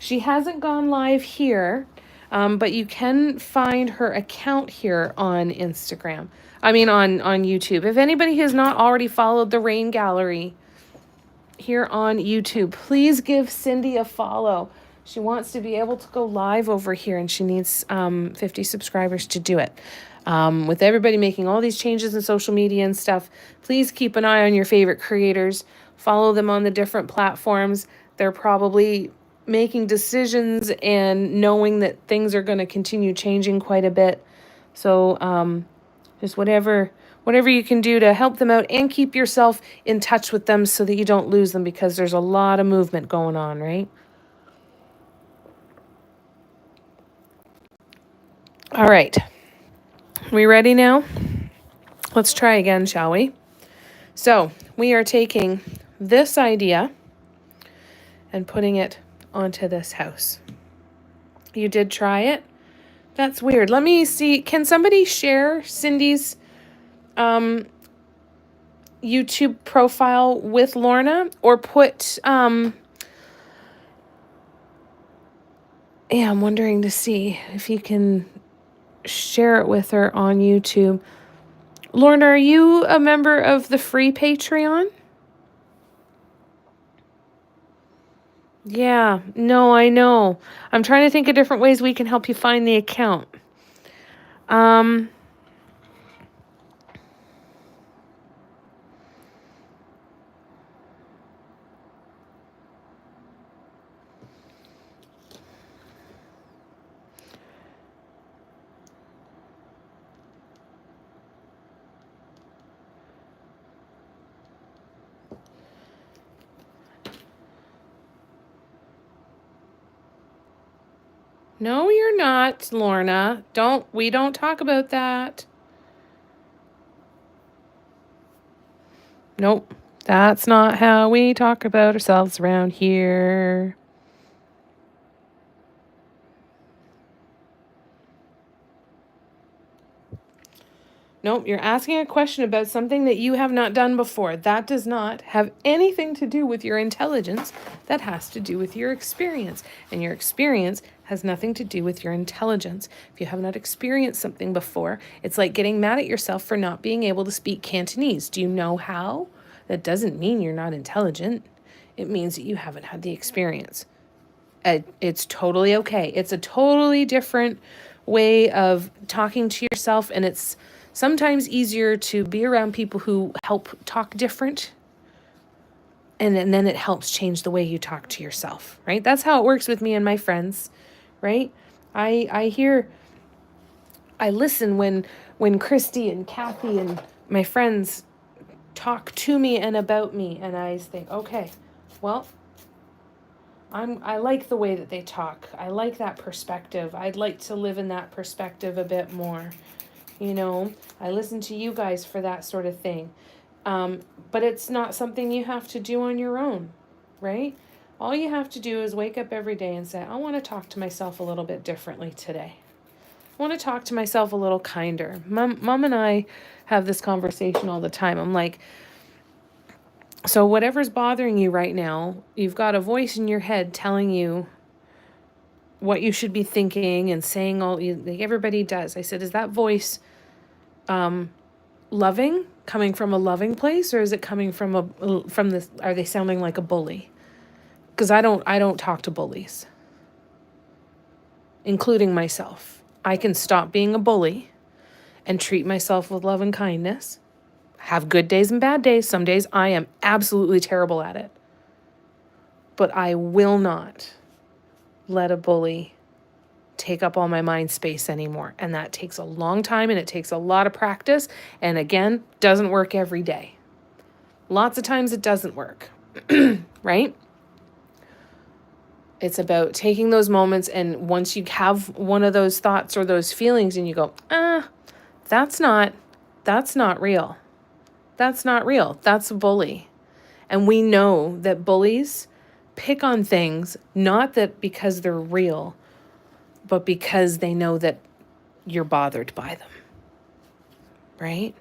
She hasn't gone live here, but you can find her account here on Instagram. I mean, on YouTube. If anybody has not already followed the Rain Gallery here on YouTube, please give Cindy a follow. She wants to be able to go live over here, and she needs 50 subscribers to do it. With everybody making all these changes in social media and stuff, please keep an eye on your favorite creators. Follow them on the different platforms. They're probably making decisions and knowing that things are going to continue changing quite a bit. So just whatever you can do to help them out and keep yourself in touch with them so that you don't lose them, because there's a lot of movement going on, right? All right. We ready now? Let's try again, shall we? So we are taking this idea and putting it onto this house. You did try it? That's weird. Let me see. Can somebody share Cindy's YouTube profile with Lorna, or put I'm wondering to see if you can share it with her on YouTube. Lorna, are you a member of the free Patreon? Yeah, no, I know. I'm trying to think of different ways we can help you find the account. No, you're not, Lorna. We don't talk about that. Nope. That's not how we talk about ourselves around here. Nope, you're asking a question about something that you have not done before. That does not have anything to do with your intelligence. That has to do with your experience. And your experience has nothing to do with your intelligence. If you have not experienced something before, it's like getting mad at yourself for not being able to speak Cantonese. Do you know how? That doesn't mean you're not intelligent. It means that you haven't had the experience. It's totally okay. It's a totally different way of talking to yourself, and it's sometimes easier to be around people who help talk different, and then it helps change the way you talk to yourself, right? That's how it works with me and my friends, right? I listen when Christy and Kathy and my friends talk to me and about me, and I think, okay, well, I like the way that they talk. I like that perspective. I'd like to live in that perspective a bit more. You know, I listen to you guys for that sort of thing. But it's not something you have to do on your own, right? All you have to do is wake up every day and say, I want to talk to myself a little bit differently today. I want to talk to myself a little kinder. Mom and I have this conversation all the time. I'm like, so whatever's bothering you right now, you've got a voice in your head telling you what you should be thinking and saying like everybody does. I said, is that voice loving, coming from a loving place, or is it coming from this, are they sounding like a bully? Because I don't talk to bullies, including myself. I can stop being a bully and treat myself with love and kindness. Have good days and bad days. Some days I am absolutely terrible at it. But I will not let a bully take up all my mind space anymore. And that takes a long time, and it takes a lot of practice. And again, doesn't work every day. Lots of times it doesn't work, right? It's about taking those moments, and once you have one of those thoughts or those feelings and you go, that's not real. That's not real. That's a bully. And we know that bullies pick on things, not that because they're real, but because they know that you're bothered by them, right?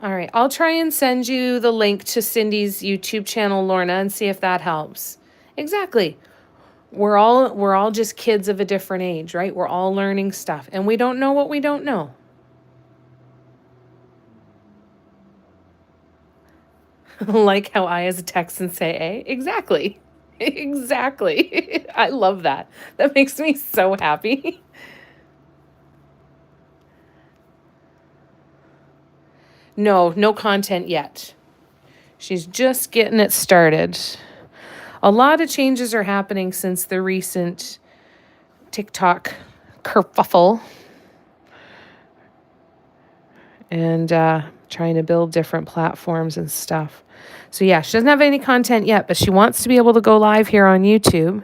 All right. I'll try and send you the link to Cindy's YouTube channel, Lorna, and see if that helps. Exactly. We're all just kids of a different age, right? We're all learning stuff, and we don't know what we don't know. Like how I as a Texan say, "Eh?" Exactly. Exactly. I love that. That makes me so happy. No, no content yet. She's just getting it started. A lot of changes are happening since the recent TikTok kerfuffle, and trying to build different platforms and stuff. So yeah, she doesn't have any content yet, but she wants to be able to go live here on YouTube,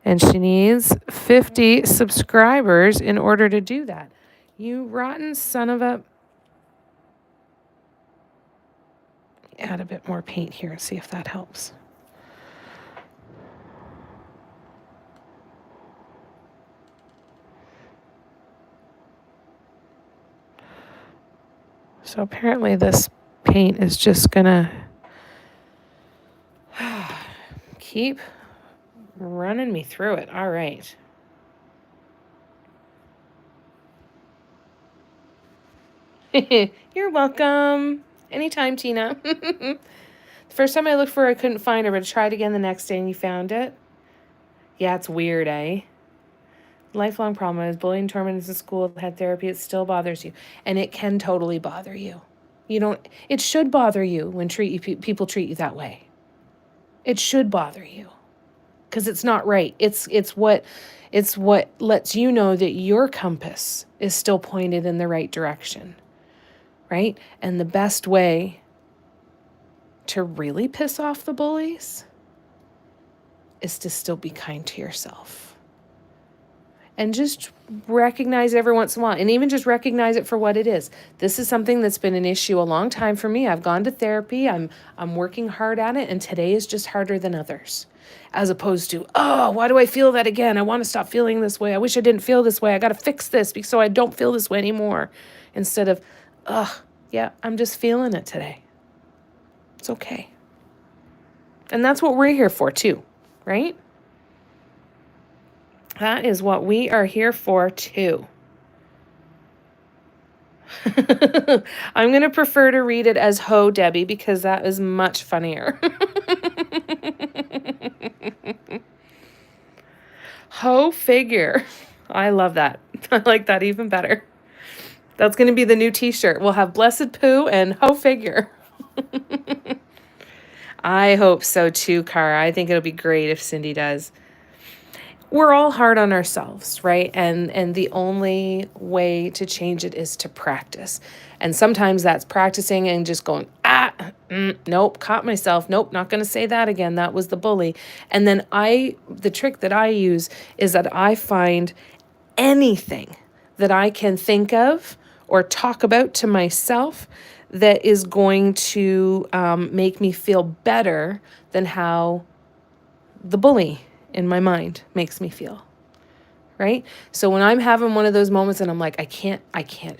and she needs 50 subscribers in order to do that. You rotten son of a... Add a bit more paint here and see if that helps. So apparently this paint is just gonna keep running me through it. All right. You're welcome. Anytime, Tina. The first time I looked for her, I couldn't find her, but I tried again the next day and you found it. Yeah, it's weird, eh? Lifelong problem is bullying, torment in school, had therapy, it still bothers you. And it can totally bother you. It should bother you when people treat you that way. It should bother you. Because it's not right. It's what lets you know that your compass is still pointed in the right direction. Right? And the best way to really piss off the bullies is to still be kind to yourself. And just recognize every once in a while, and even just recognize it for what it is. This is something that's been an issue a long time for me. I've gone to therapy. I'm working hard at it, and today is just harder than others. As opposed to, oh, why do I feel that again? I want to stop feeling this way. I wish I didn't feel this way. I got to fix this so I don't feel this way anymore. Instead of, yeah, I'm just feeling it today. It's okay. And that's what we're here for too, right? That is what we are here for too. I'm going to prefer to read it as Ho Debbie because that is much funnier. Ho figure. I love that. I like that even better. That's going to be the new t-shirt. We'll have Blessed Pooh and Ho figure. I hope so too, Cara. I think it'll be great if Cindy does. We're all hard on ourselves, right? And the only way to change it is to practice. And sometimes that's practicing and just going, nope, caught myself. Nope, not going to say that again. That was the bully. And then the trick that I use is that I find anything that I can think of or talk about to myself that is going to make me feel better than how the bully in my mind makes me feel, right? So when I'm having one of those moments and I'm like, I can't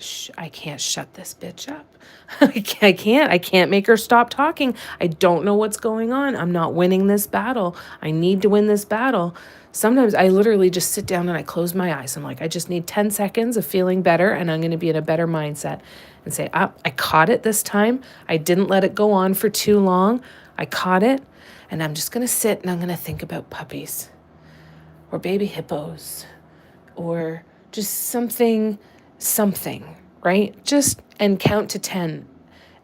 shut this bitch up. I can't make her stop talking. I don't know what's going on. I'm not winning this battle. I need to win this battle. Sometimes I literally just sit down and I close my eyes. I'm like, I just need 10 seconds of feeling better and I'm going to be in a better mindset and say, I caught it this time. I didn't let it go on for too long. I caught it. And I'm just going to sit and I'm going to think about puppies or baby hippos or just something, right? Just and count to 10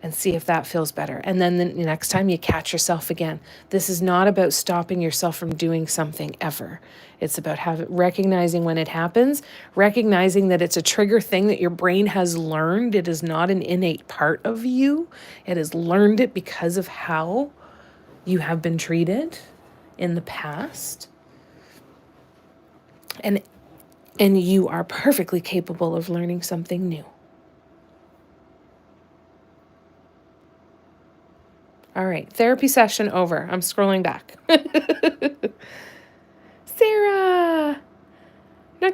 and see if that feels better. And then the next time you catch yourself again. This is not about stopping yourself from doing something ever. It's about recognizing when it happens, recognizing that it's a trigger thing that your brain has learned. It is not an innate part of you. It has learned it because of how you have been treated in the past. And you are perfectly capable of learning something new. All right, therapy session over. I'm scrolling back. Sarah, not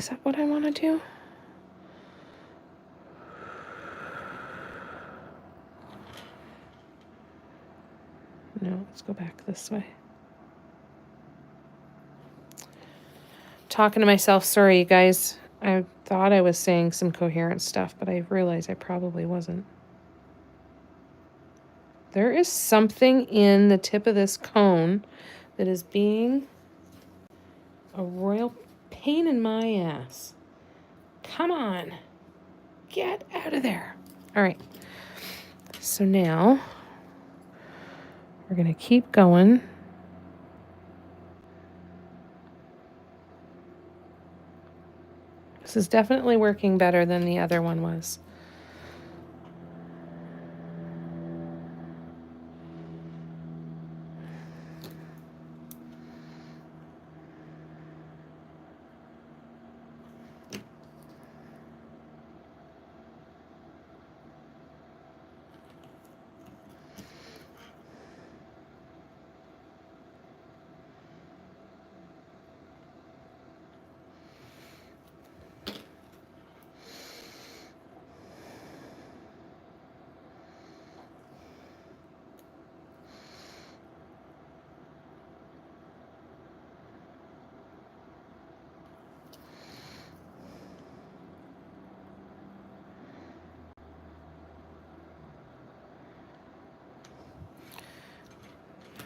Is that what I want to do? No, let's go back this way. Talking to myself. Sorry, you guys. I thought I was saying some coherent stuff, but I realized I probably wasn't. There is something in the tip of this cone that is being a royal pain in my ass. Come on. Get out of there. All right. So now we're going to keep going. This is definitely working better than the other one was.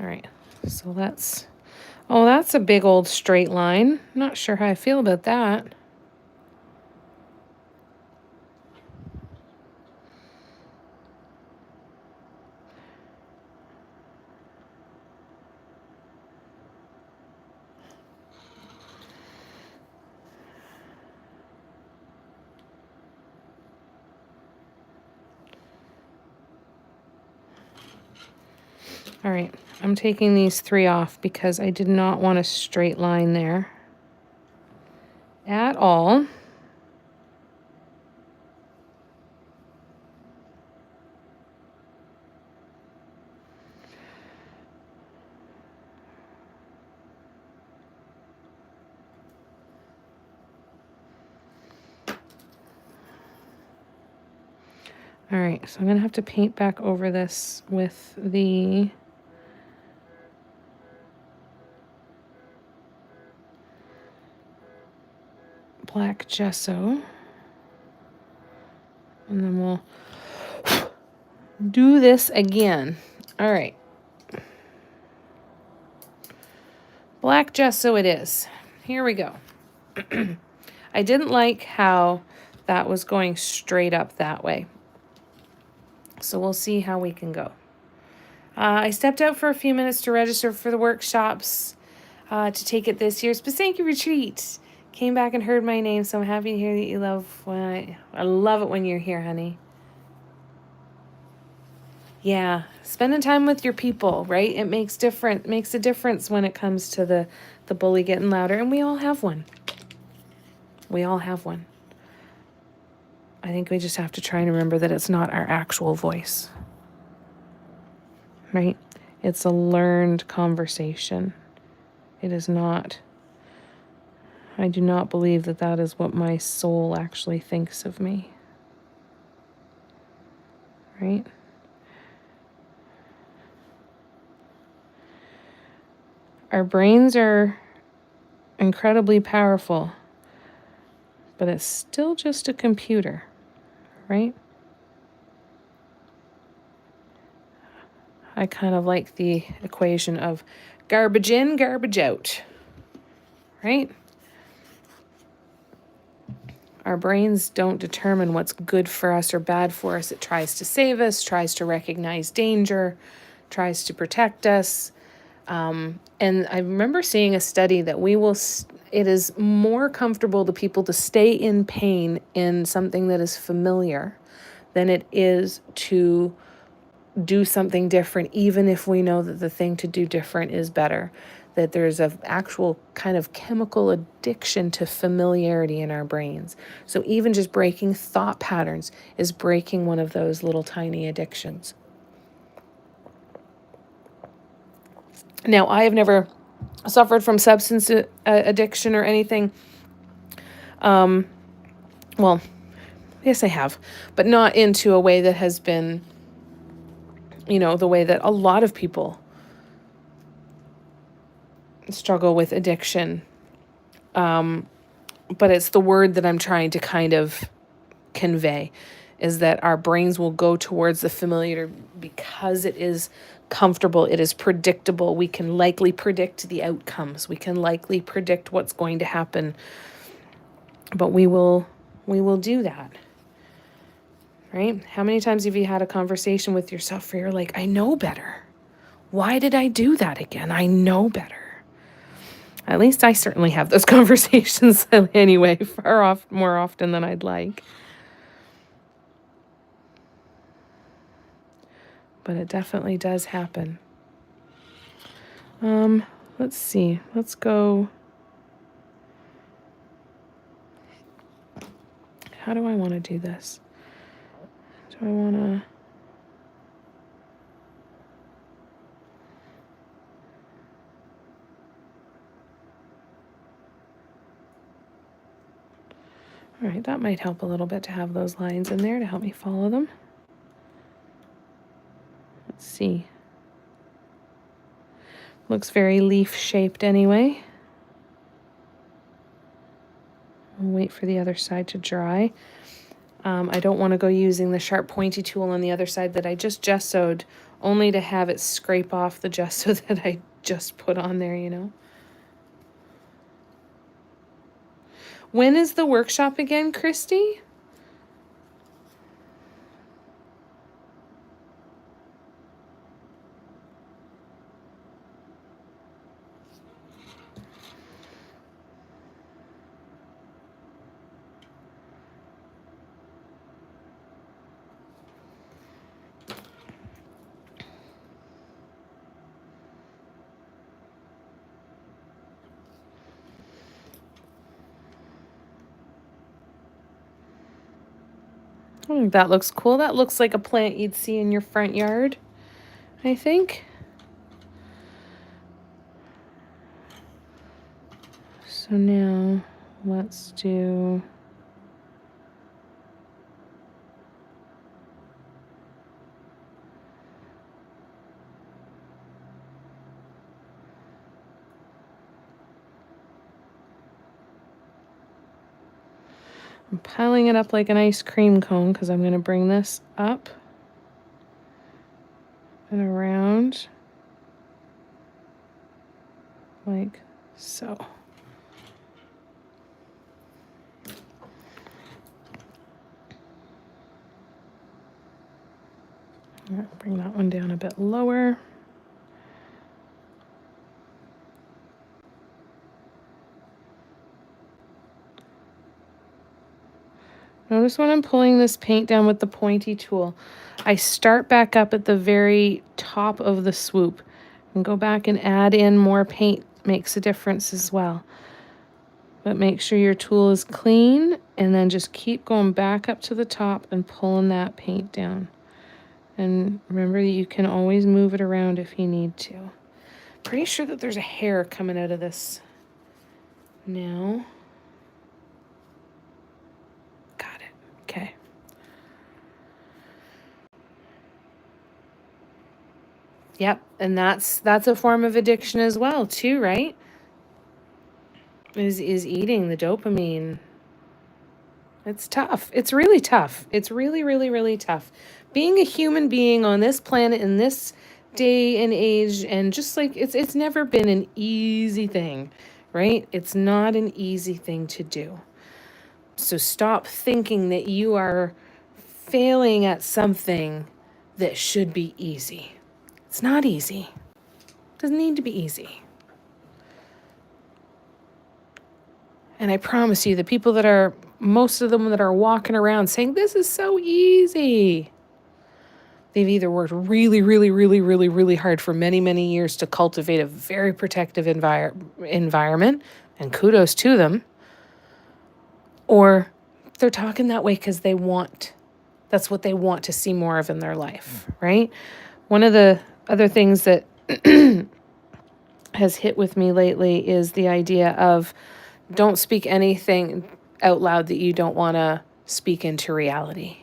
All right, so that's a big old straight line. Not sure how I feel about that. All right, I'm taking these 3 off because I did not want a straight line there at all. All right, so I'm going to have to paint back over this with the black gesso. And then we'll do this again. All right. Black gesso it is. Here we go. I didn't like how that was going straight up that way. So we'll see how we can go. I stepped out for a few minutes to register for the workshops to take it this year's Pasanki retreat. Came back and heard my name, so I'm happy to hear that you love when I love it when you're here, honey. Yeah, spending time with your people, right? It makes a difference when it comes to the bully getting louder, and we all have one. We all have one. I think we just have to try and remember that it's not our actual voice, right? It's a learned conversation. It is not. I do not believe that that is what my soul actually thinks of me, right? Our brains are incredibly powerful, but it's still just a computer, right? I kind of like the equation of garbage in, garbage out, right? Our brains don't determine what's good for us or bad for us. It tries to save us, tries to recognize danger, tries to protect us. And I remember seeing a study that it is more comfortable to people to stay in pain in something that is familiar than it is to do something different, even if we know that the thing to do different is better. That there's an actual kind of chemical addiction to familiarity in our brains. So even just breaking thought patterns is breaking one of those little tiny addictions. Now, I have never suffered from substance addiction or anything, Well, yes, I have, but not into a way that has been, the way that a lot of people struggle with addiction. But it's the word that I'm trying to kind of convey, is that our brains will go towards the familiar because it is comfortable, it is predictable. We can likely predict the outcomes. We can likely predict what's going to happen. But we will do that. Right? How many times have you had a conversation with yourself where you're like, I know better. Why did I do that again? I know better. At least I certainly have those conversations anyway, more often than I'd like. But it definitely does happen. Let's see. Let's go. How do I want to do this? Do I want to... All right, that might help a little bit to have those lines in there to help me follow them. Let's see. Looks very leaf-shaped anyway. I'll wait for the other side to dry. I don't want to go using the sharp pointy tool on the other side that I just gessoed, only to have it scrape off the gesso that I just put on there, When is the workshop again, Christy? I think that looks cool. That looks like a plant you'd see in your front yard, I think. So now let's do... I'm piling it up like an ice cream cone because I'm going to bring this up and around like so. Bring that one down a bit lower. Notice when I'm pulling this paint down with the pointy tool, I start back up at the very top of the swoop and go back and add in more paint. Makes a difference as well. But make sure your tool is clean and then just keep going back up to the top and pulling that paint down. And remember that you can always move it around if you need to. Pretty sure that there's a hair coming out of this now. Got it. Okay. Yep, and that's a form of addiction as well, too, right? Is eating the dopamine. It's tough. It's really tough. It's really, really, really tough. Being a human being on this planet in this day and age, and just like it's never been an easy thing, right? It's not an easy thing to do. So stop thinking that you are failing at something that should be easy. It's not easy. It doesn't need to be easy. And I promise you, the people that are, most of them that are walking around saying, this is so easy, they've either worked really, really, really, really, really hard for many, many years to cultivate a very protective environment, and kudos to them, or they're talking that way because that's what they want to see more of in their life, right? One of the other things that has hit with me lately is the idea of don't speak anything out loud that you don't want to speak into reality,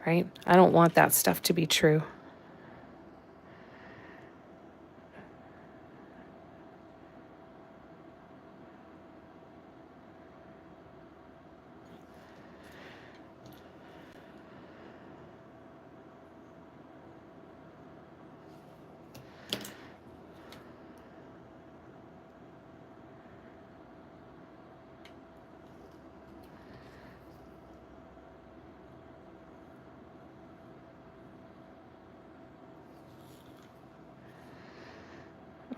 right? I don't want that stuff to be true.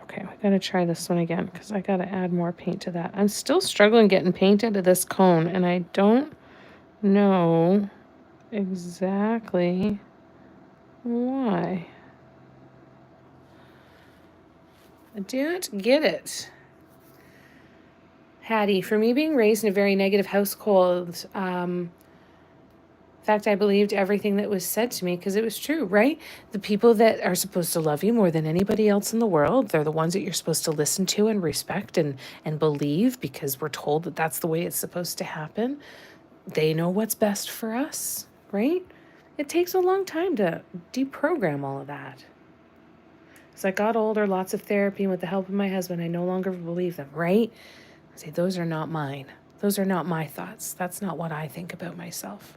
Okay, we got to try this one again because I got to add more paint to that. I'm still struggling getting paint into this cone, and I don't know exactly why. I don't get it. Hattie, for me being raised in a very negative household, in fact, I believed everything that was said to me because it was true, right? The people that are supposed to love you more than anybody else in the world, they're the ones that you're supposed to listen to and respect and believe because we're told that that's the way it's supposed to happen. They know what's best for us, right? It takes a long time to deprogram all of that. As I got older, lots of therapy, and with the help of my husband, I no longer believe them, right? I say, those are not mine. Those are not my thoughts. That's not what I think about myself.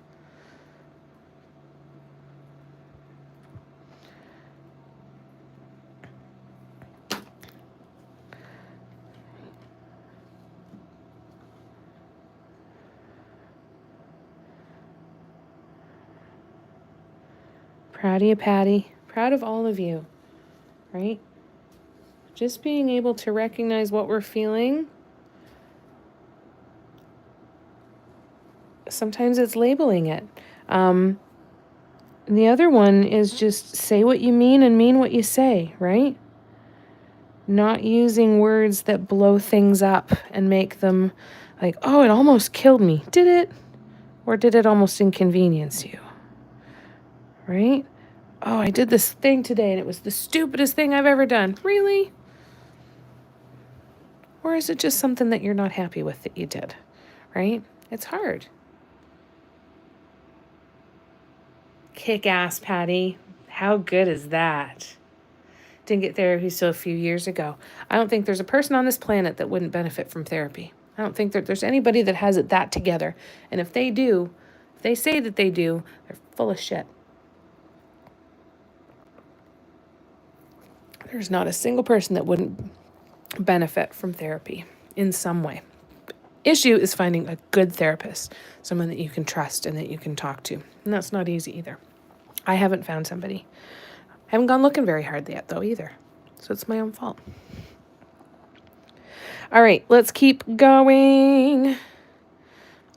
Proud of you, Patty. Proud of all of you, right? Just being able to recognize what we're feeling. Sometimes it's labeling it. And the other one is just say what you mean and mean what you say, right? Not using words that blow things up and make them like, oh, it almost killed me. Did it? Or did it almost inconvenience you? Right? Oh, I did this thing today and it was the stupidest thing I've ever done. Really? Or is it just something that you're not happy with that you did? Right? It's hard. Kick ass, Patty. How good is that? Didn't get therapy till a few years ago. I don't think there's a person on this planet that wouldn't benefit from therapy. I don't think that there's anybody that has it that together. And if they do, if they say that they do, they're full of shit. There's not a single person that wouldn't benefit from therapy in some way. Issue is finding a good therapist, someone that you can trust and that you can talk to. And that's not easy either. I haven't found somebody. I haven't gone looking very hard yet, though, either. So it's my own fault. All right, let's keep going.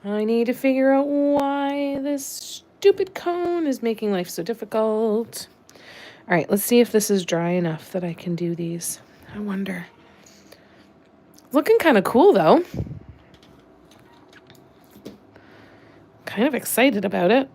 I need to figure out why this stupid cone is making life so difficult. All right, let's see if this is dry enough that I can do these. I wonder. Looking kind of cool, though. Kind of excited about it.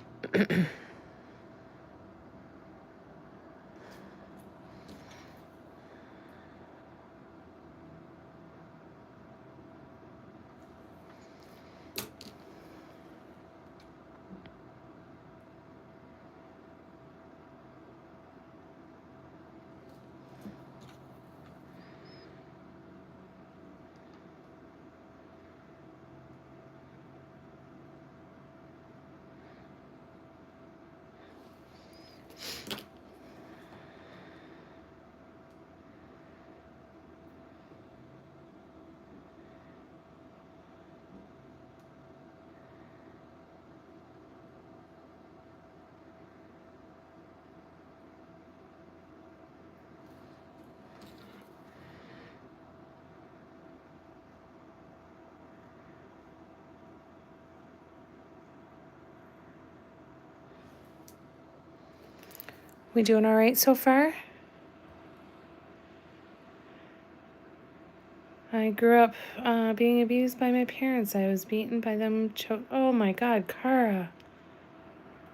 We doing all right so far? I grew up being abused by my parents. I was beaten by them. Oh my God, Kara.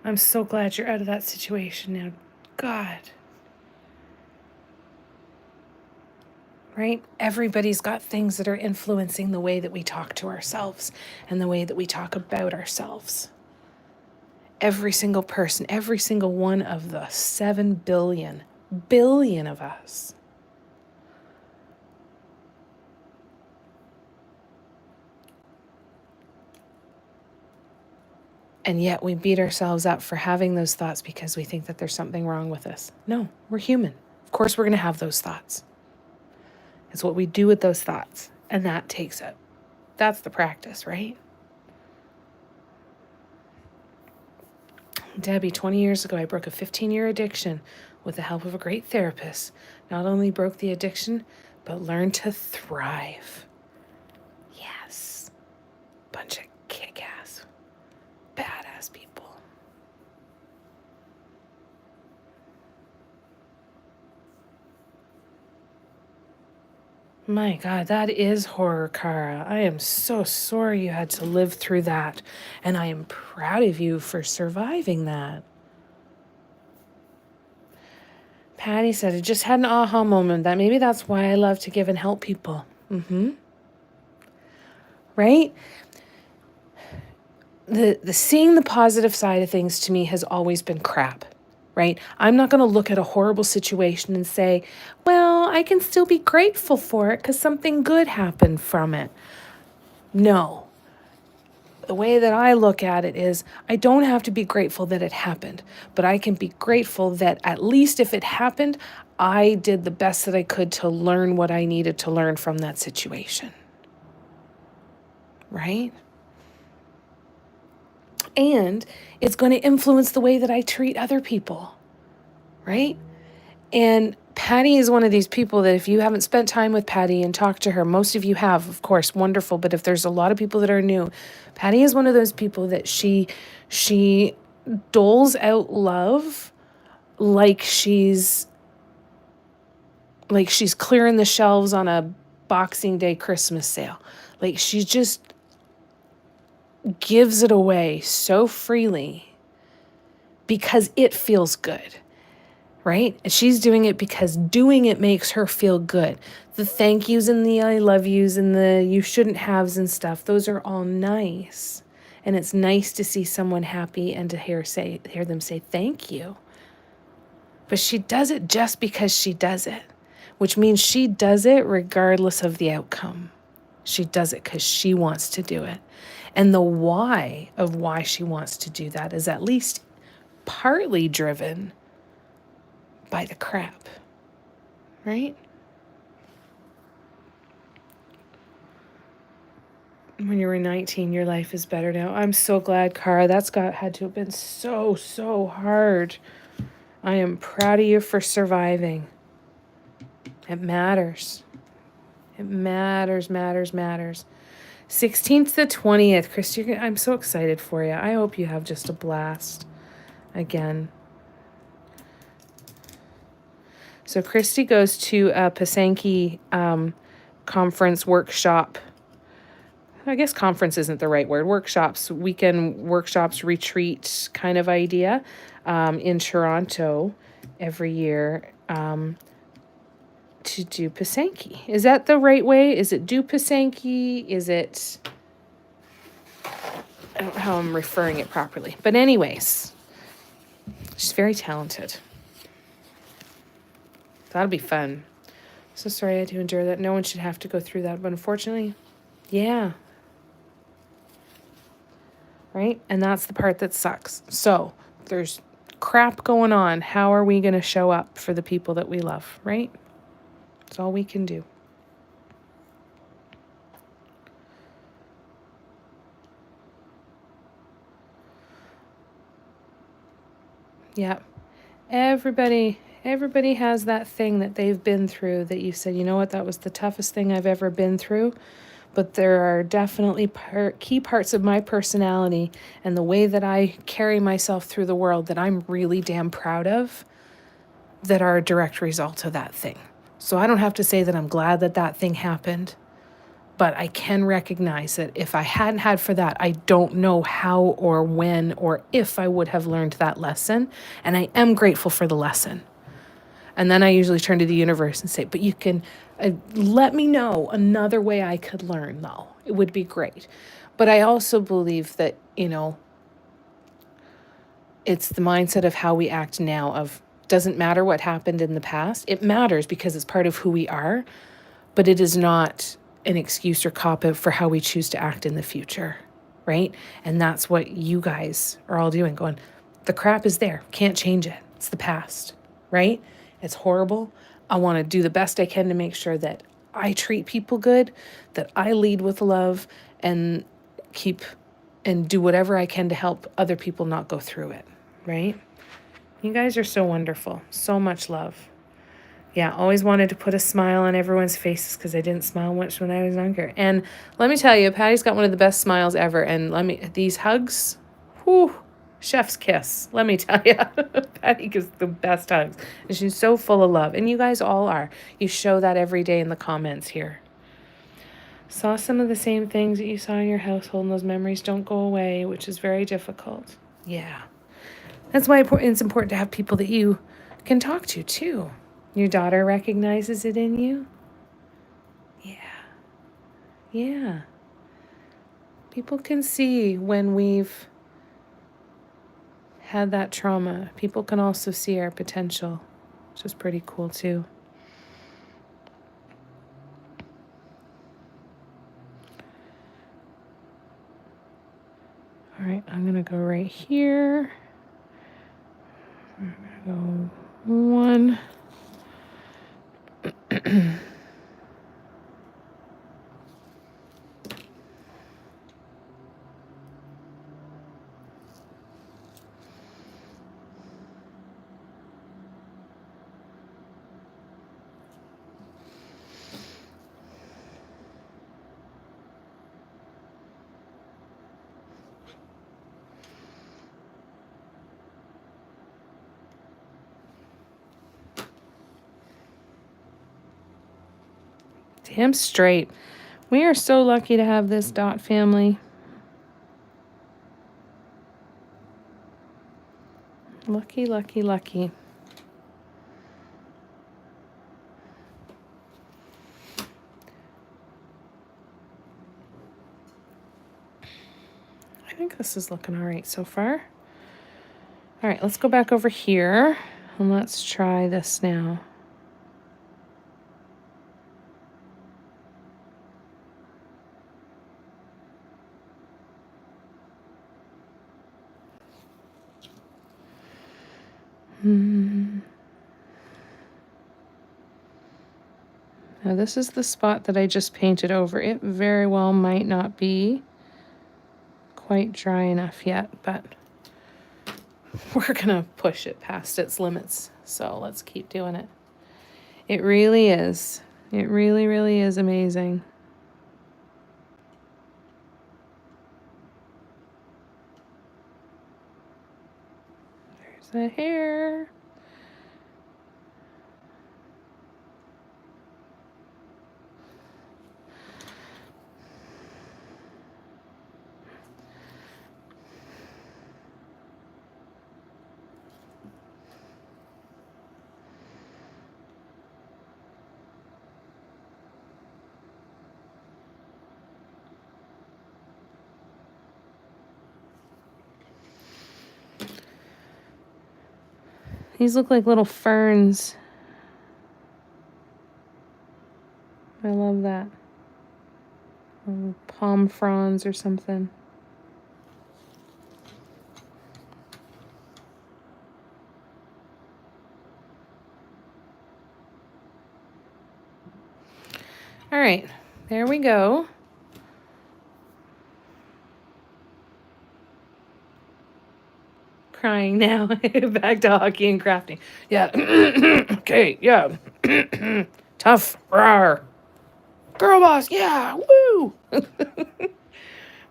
I'm so glad you're out of that situation now. God. right? Everybody's got things that are influencing the way that we talk to ourselves and the way that we talk about ourselves. Every single person, every single one of the 7 billion of us. And yet we beat ourselves up for having those thoughts because we think that there's something wrong with us. No, we're human. Of course we're going to have those thoughts. It's what we do with those thoughts. And that takes it. That's the practice, right? Debbie, 20 years ago, I broke a 15-year addiction with the help of a great therapist. Not only broke the addiction, but learned to thrive. Yes. Bunch of kick-ass, badass people. My God, that is horror, Cara. I am so sorry you had to live through that. And I am proud of you for surviving that. Patty said, I just had an aha moment that maybe that's why I love to give and help people. Right? The seeing the positive side of things to me has always been crap. Right? I'm not going to look at a horrible situation and say, well, I can still be grateful for it because something good happened from it. No. The way that I look at it is I don't have to be grateful that it happened, but I can be grateful that at least if it happened, I did the best that I could to learn what I needed to learn from that situation. Right? And it's going to influence the way that I treat other people, right? And Patty is one of these people that if you haven't spent time with Patty and talked to her, most of you have, of course, wonderful. But if there's a lot of people that are new, Patty is one of those people that she doles out love like she's clearing the shelves on a Boxing Day Christmas sale. Like she just gives it away so freely because it feels good, right? And she's doing it because doing it makes her feel good. The thank yous and the I love yous and the you shouldn't haves and stuff, those are all nice. And it's nice to see someone happy and to hear them say thank you. But she does it just because she does it, which means she does it regardless of the outcome. She does it because she wants to do it. And the why of why she wants to do that is at least partly driven by the crap, right? When you were 19, your life is better now. I'm so glad, Cara. Had to have been so hard. I am proud of you for surviving. It matters. It matters. 16th to 20th. Christy, I'm so excited for you. I hope you have just a blast again. So Christy goes to a Pasanki conference workshop. I guess conference isn't the right word. Workshops, weekend workshops, retreat kind of idea in Toronto every year to do Pasanki. Is that the right way? Is it do Pasanki? Is it... I don't know how I'm referring it properly. But anyways, she's very talented. That'll be fun. So sorry I had to endure that. No one should have to go through that. But unfortunately, yeah. Right? And that's the part that sucks. So there's crap going on. How are we going to show up for the people that we love? Right? That's all we can do. Yeah. Everybody has that thing that they've been through that you said, you know what, that was the toughest thing I've ever been through. But there are definitely key parts of my personality and the way that I carry myself through the world that I'm really damn proud of that are a direct result of that thing. So I don't have to say that I'm glad that that thing happened, but I can recognize that if I hadn't had for that, I don't know how or when or if I would have learned that lesson. And I am grateful for the lesson. And then I usually turn to the universe and say, but you can let me know another way I could learn, though. It would be great. But I also believe that, it's the mindset of how we act now of doesn't matter what happened in the past. It matters because it's part of who we are, but it is not an excuse or cop-out for how we choose to act in the future, right? And that's what you guys are all doing, going, the crap is there. Can't change it. It's the past, right? It's horrible. I want to do the best I can to make sure that I treat people good, that I lead with love, and do whatever I can to help other people not go through it, right? You guys are so wonderful. So much love. Yeah, always wanted to put a smile on everyone's faces because I didn't smile much when I was younger. And let me tell you, Patty's got one of the best smiles ever. And these hugs, whew, chef's kiss. Let me tell you, Patty gives the best hugs. And she's so full of love. And you guys all are. You show that every day in the comments here. Saw some of the same things that you saw in your household, and those memories don't go away, which is very difficult. Yeah. That's why it's important to have people that you can talk to, too. Your daughter recognizes it in you? Yeah. Yeah. People can see when we've had that trauma. People can also see our potential, which is pretty cool, too. All right, I'm going to go right here. I'm going to go 1. Damn straight. We are so lucky to have this dot family. Lucky, lucky, lucky. I think this is looking all right so far. All right, let's go back over here and let's try this now. Now this is the spot that I just painted over. It very well might not be quite dry enough yet, but we're gonna push it past its limits. So let's keep doing it. It really is. It really, really is amazing. There's the hair. These look like little ferns. I love that. Palm fronds or something. All right, there we go. Crying now. Back to hockey and crafting. Yeah. Okay, yeah. Tough. Rawr. Girl boss, yeah. Woo.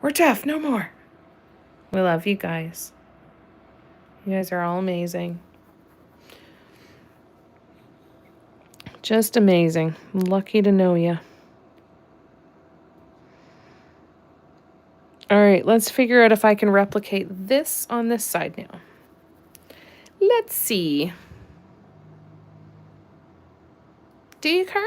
We're tough. No more. We love you guys. You guys are all amazing. Just amazing. Lucky to know you. All right, let's figure out if I can replicate this on this side now. Let's see. Do you, Cara?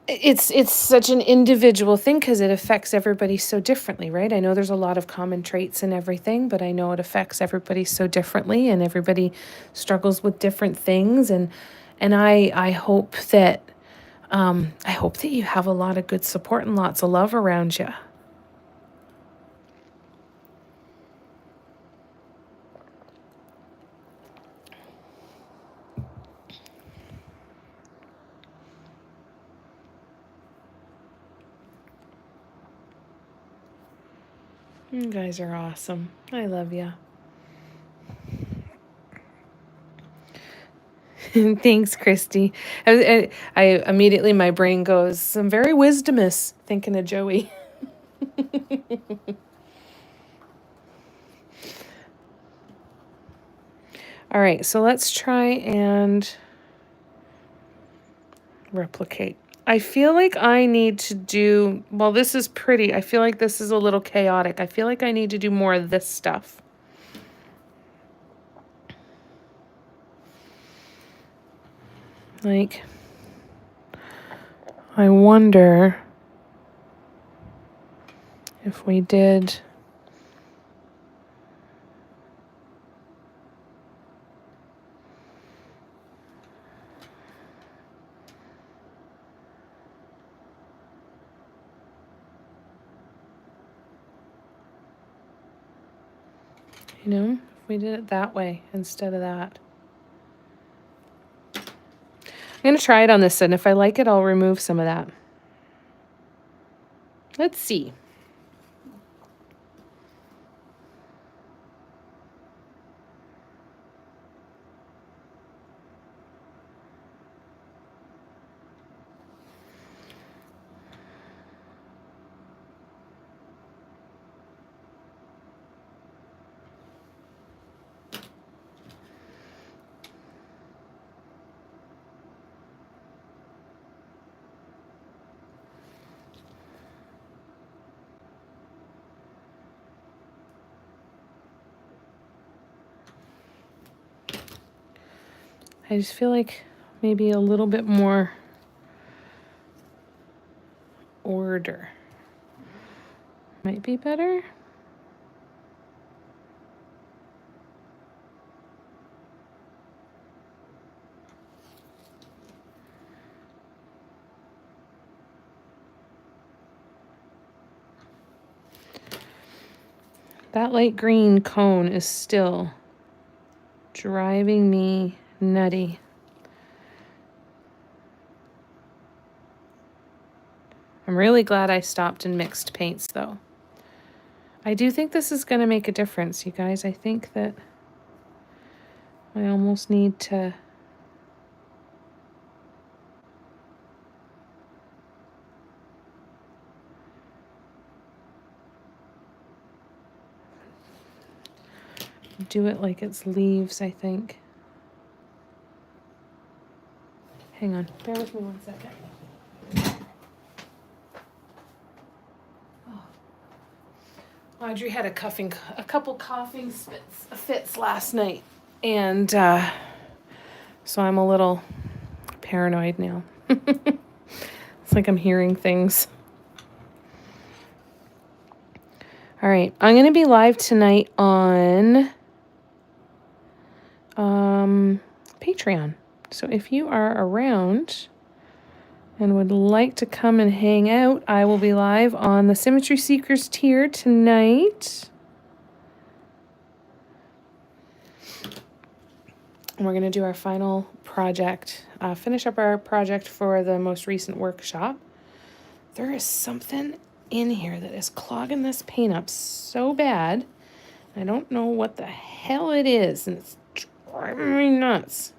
It's such an individual thing because it affects everybody so differently, right? I know there's a lot of common traits and everything, but I know it affects everybody so differently, and everybody struggles with different things. And I hope that you have a lot of good support and lots of love around you. You guys are awesome. I love you. Thanks, Christy. I immediately, my brain goes, I'm very wisdomous, thinking of Joey. All right, so let's try and replicate. I feel like I need to do, well, this is pretty. I feel like this is a little chaotic. I feel like I need to do more of this stuff. Like, I wonder if we did... You know, if we did it that way instead of that. I'm going to try it on this end. If I like it, I'll remove some of that. Let's see. I just feel like maybe a little bit more order might be better. That light green cone is still driving me nutty. I'm really glad I stopped and mixed paints, though. I do think this is going to make a difference, you guys. I think that I almost need to... do it like it's leaves, I think. Hang on. Bear with me 1 second. Audrey had a couple coughing fits last night, and so I'm a little paranoid now. It's like I'm hearing things. All right, I'm going to be live tonight on Patreon. So if you are around and would like to come and hang out, I will be live on the Symmetry Seekers tier tonight. And we're going to do our final project, finish up our project for the most recent workshop. There is something in here that is clogging this paint up so bad. I don't know what the hell it is, and it's driving me nuts.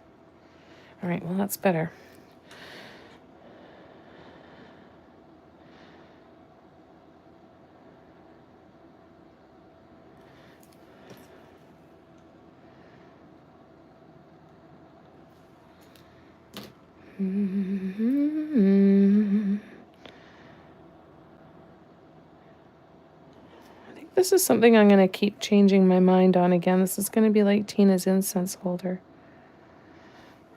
All right, well, that's better. I think this is something I'm going to keep changing my mind on again. This is going to be like Tina's incense holder.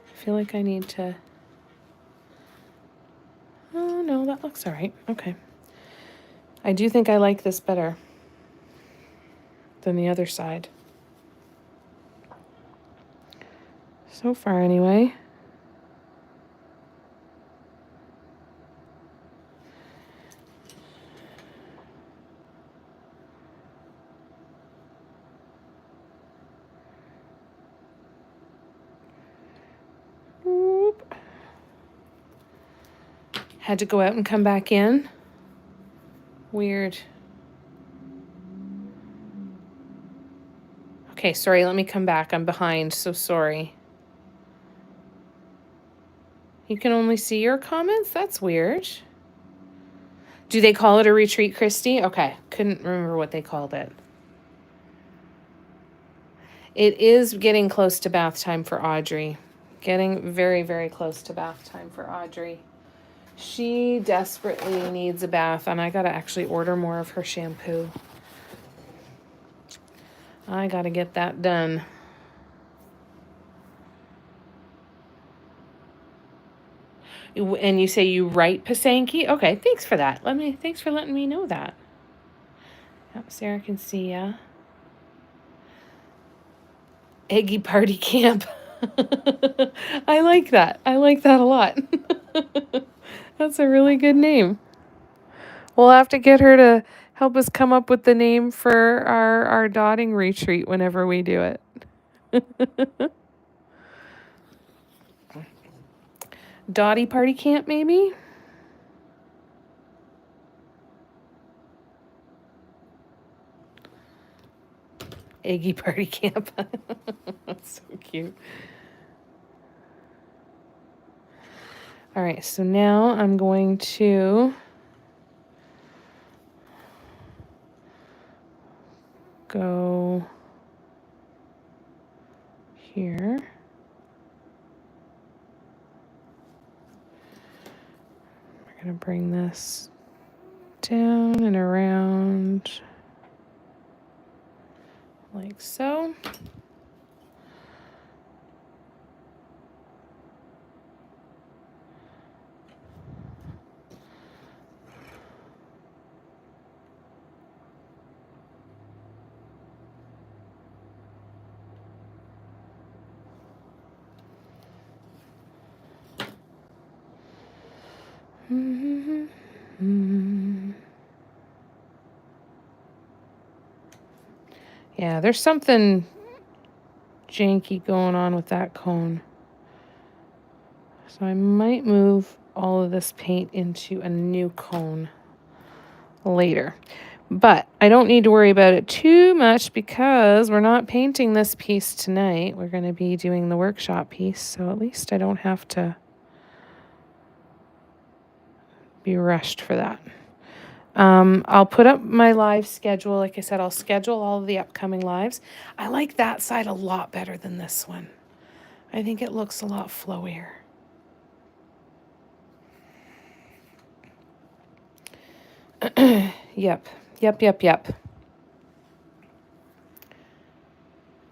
I feel like I need to... Oh, no, that looks all right. Okay. I do think I like this better than the other side. So far, anyway. Oop. Had to go out and come back in. Weird. Okay, sorry, let me come back. I'm behind, so sorry. You can only see your comments? That's weird. Do they call it a retreat, Christy? Okay, couldn't remember what they called it. It is getting close to bath time for Audrey. Getting very, very close to bath time for Audrey. She desperately needs a bath, and I gotta actually order more of her shampoo. I gotta get that done. And you say you write Pasanki? Okay, thanks for that. Thanks for letting me know that. Yep, Sarah can see ya. Eggy Party Camp. I like that. I like that a lot. That's a really good name. We'll have to get her to help us come up with the name for our dotting retreat whenever we do it. Dottie Party Camp, maybe? Eggy Party Camp. That's so cute. All right, so now I'm going to go here. We're going to bring this down and around like so. Yeah, there's something janky going on with that cone. So I might move all of this paint into a new cone later. But I don't need to worry about it too much because we're not painting this piece tonight. We're going to be doing the workshop piece, so at least I don't have to be rushed for that. I'll put up my live schedule. Like I said, I'll schedule all of the upcoming lives. I like that side a lot better than this one. I think it looks a lot flowier. Yep.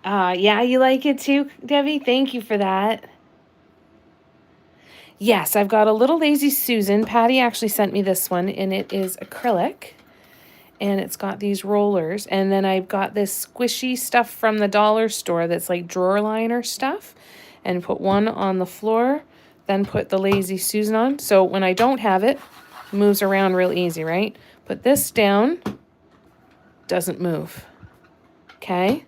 Yeah, you like it too, Debbie? Thank you for that. Yes, I've got a little Lazy Susan. Patty actually sent me this one, and it is acrylic. And it's got these rollers. And then I've got this squishy stuff from the dollar store that's like drawer liner stuff. And put one on the floor, then put the Lazy Susan on. So when I don't have it, it moves around real easy, right? Put this down, doesn't move. Okay?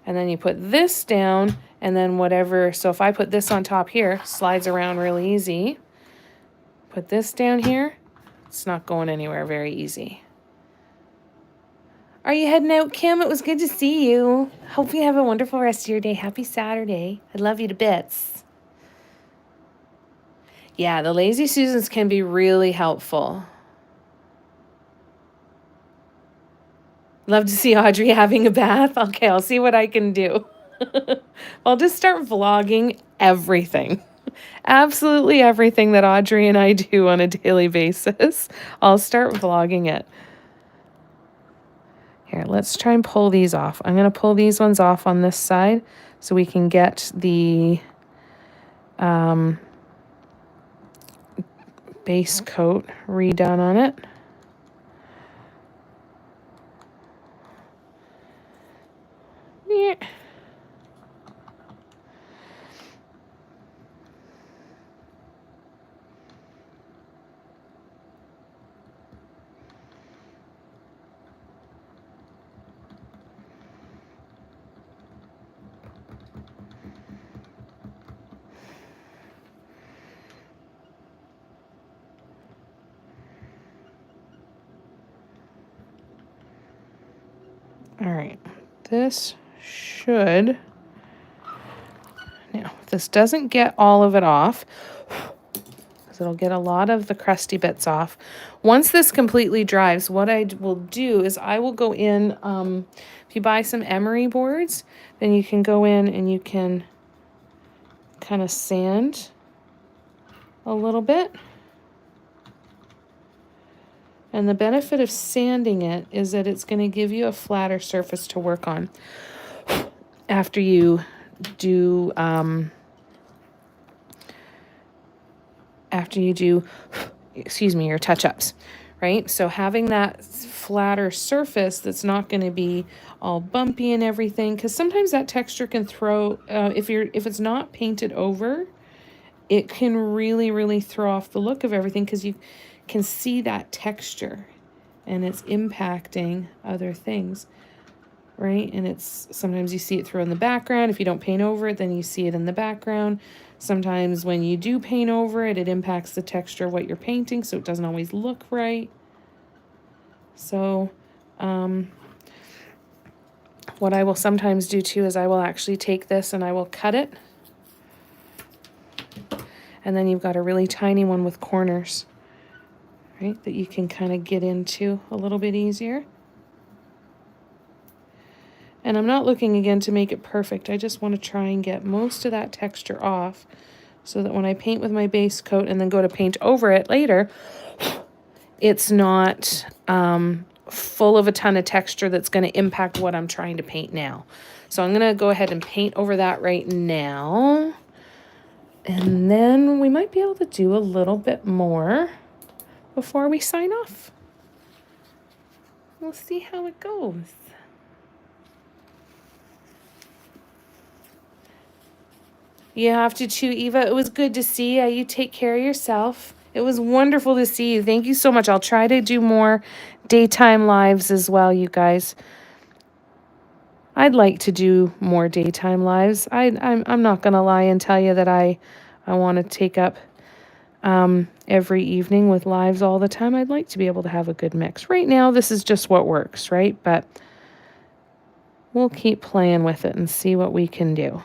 And then you put this down, and then whatever. So if I put this on top here, slides around real easy. Put this down here, it's not going anywhere very easy. Are you heading out, Kim? It was good to see you. Hope you have a wonderful rest of your day. Happy Saturday. I love you to bits. Yeah, the Lazy Susans can be really helpful. Love to see Audrey having a bath. Okay, I'll see what I can do. I'll just start vlogging everything. absolutely everything that Audrey and I do on a daily basis. I'll start vlogging it. Here, let's try and pull these off. I'm going to pull these ones off on this side so we can get the base coat redone on it. Yeah. All right, this should, now this doesn't get all of it off, because it'll get a lot of the crusty bits off. Once this completely dries, what I will do is I will go in, if you buy some emery boards, then you can go in and you can kind of sand a little bit. And the benefit of sanding it is that it's going to give you a flatter surface to work on after you do your touch-ups, right? So having that flatter surface that's not going to be all bumpy and everything, because sometimes that texture can throw, if it's not painted over, it can really throw off the look of everything, because you can see that texture and it's impacting other things, right? And it's sometimes you see it through in the background. If you don't paint over it, then you see it in the background. Sometimes when you do paint over it, it impacts the texture of what you're painting, so it doesn't always look right. So what I will sometimes do too is I will actually take this and I will cut it. And then you've got a really tiny one with corners, right, that you can kind of get into a little bit easier. And I'm not looking again to make it perfect. I just want to try and get most of that texture off so that when I paint with my base coat and then go to paint over it later, it's not full of a ton of texture that's going to impact what I'm trying to paint now. So I'm going to go ahead and paint over that right now. And then we might be able to do a little bit more before we sign off. We'll see how it goes. You have to too, Eva. It was good to see you. You take care of yourself. It was wonderful to see you. Thank you so much. I'll try to do more daytime lives as well, you guys. I'd like to do more daytime lives. I'm not going to lie and tell you that I want to take up every evening with lives all the time. I'd like to be able to have a good mix. Right now, this is just what works, right? But we'll keep playing with it and see what we can do.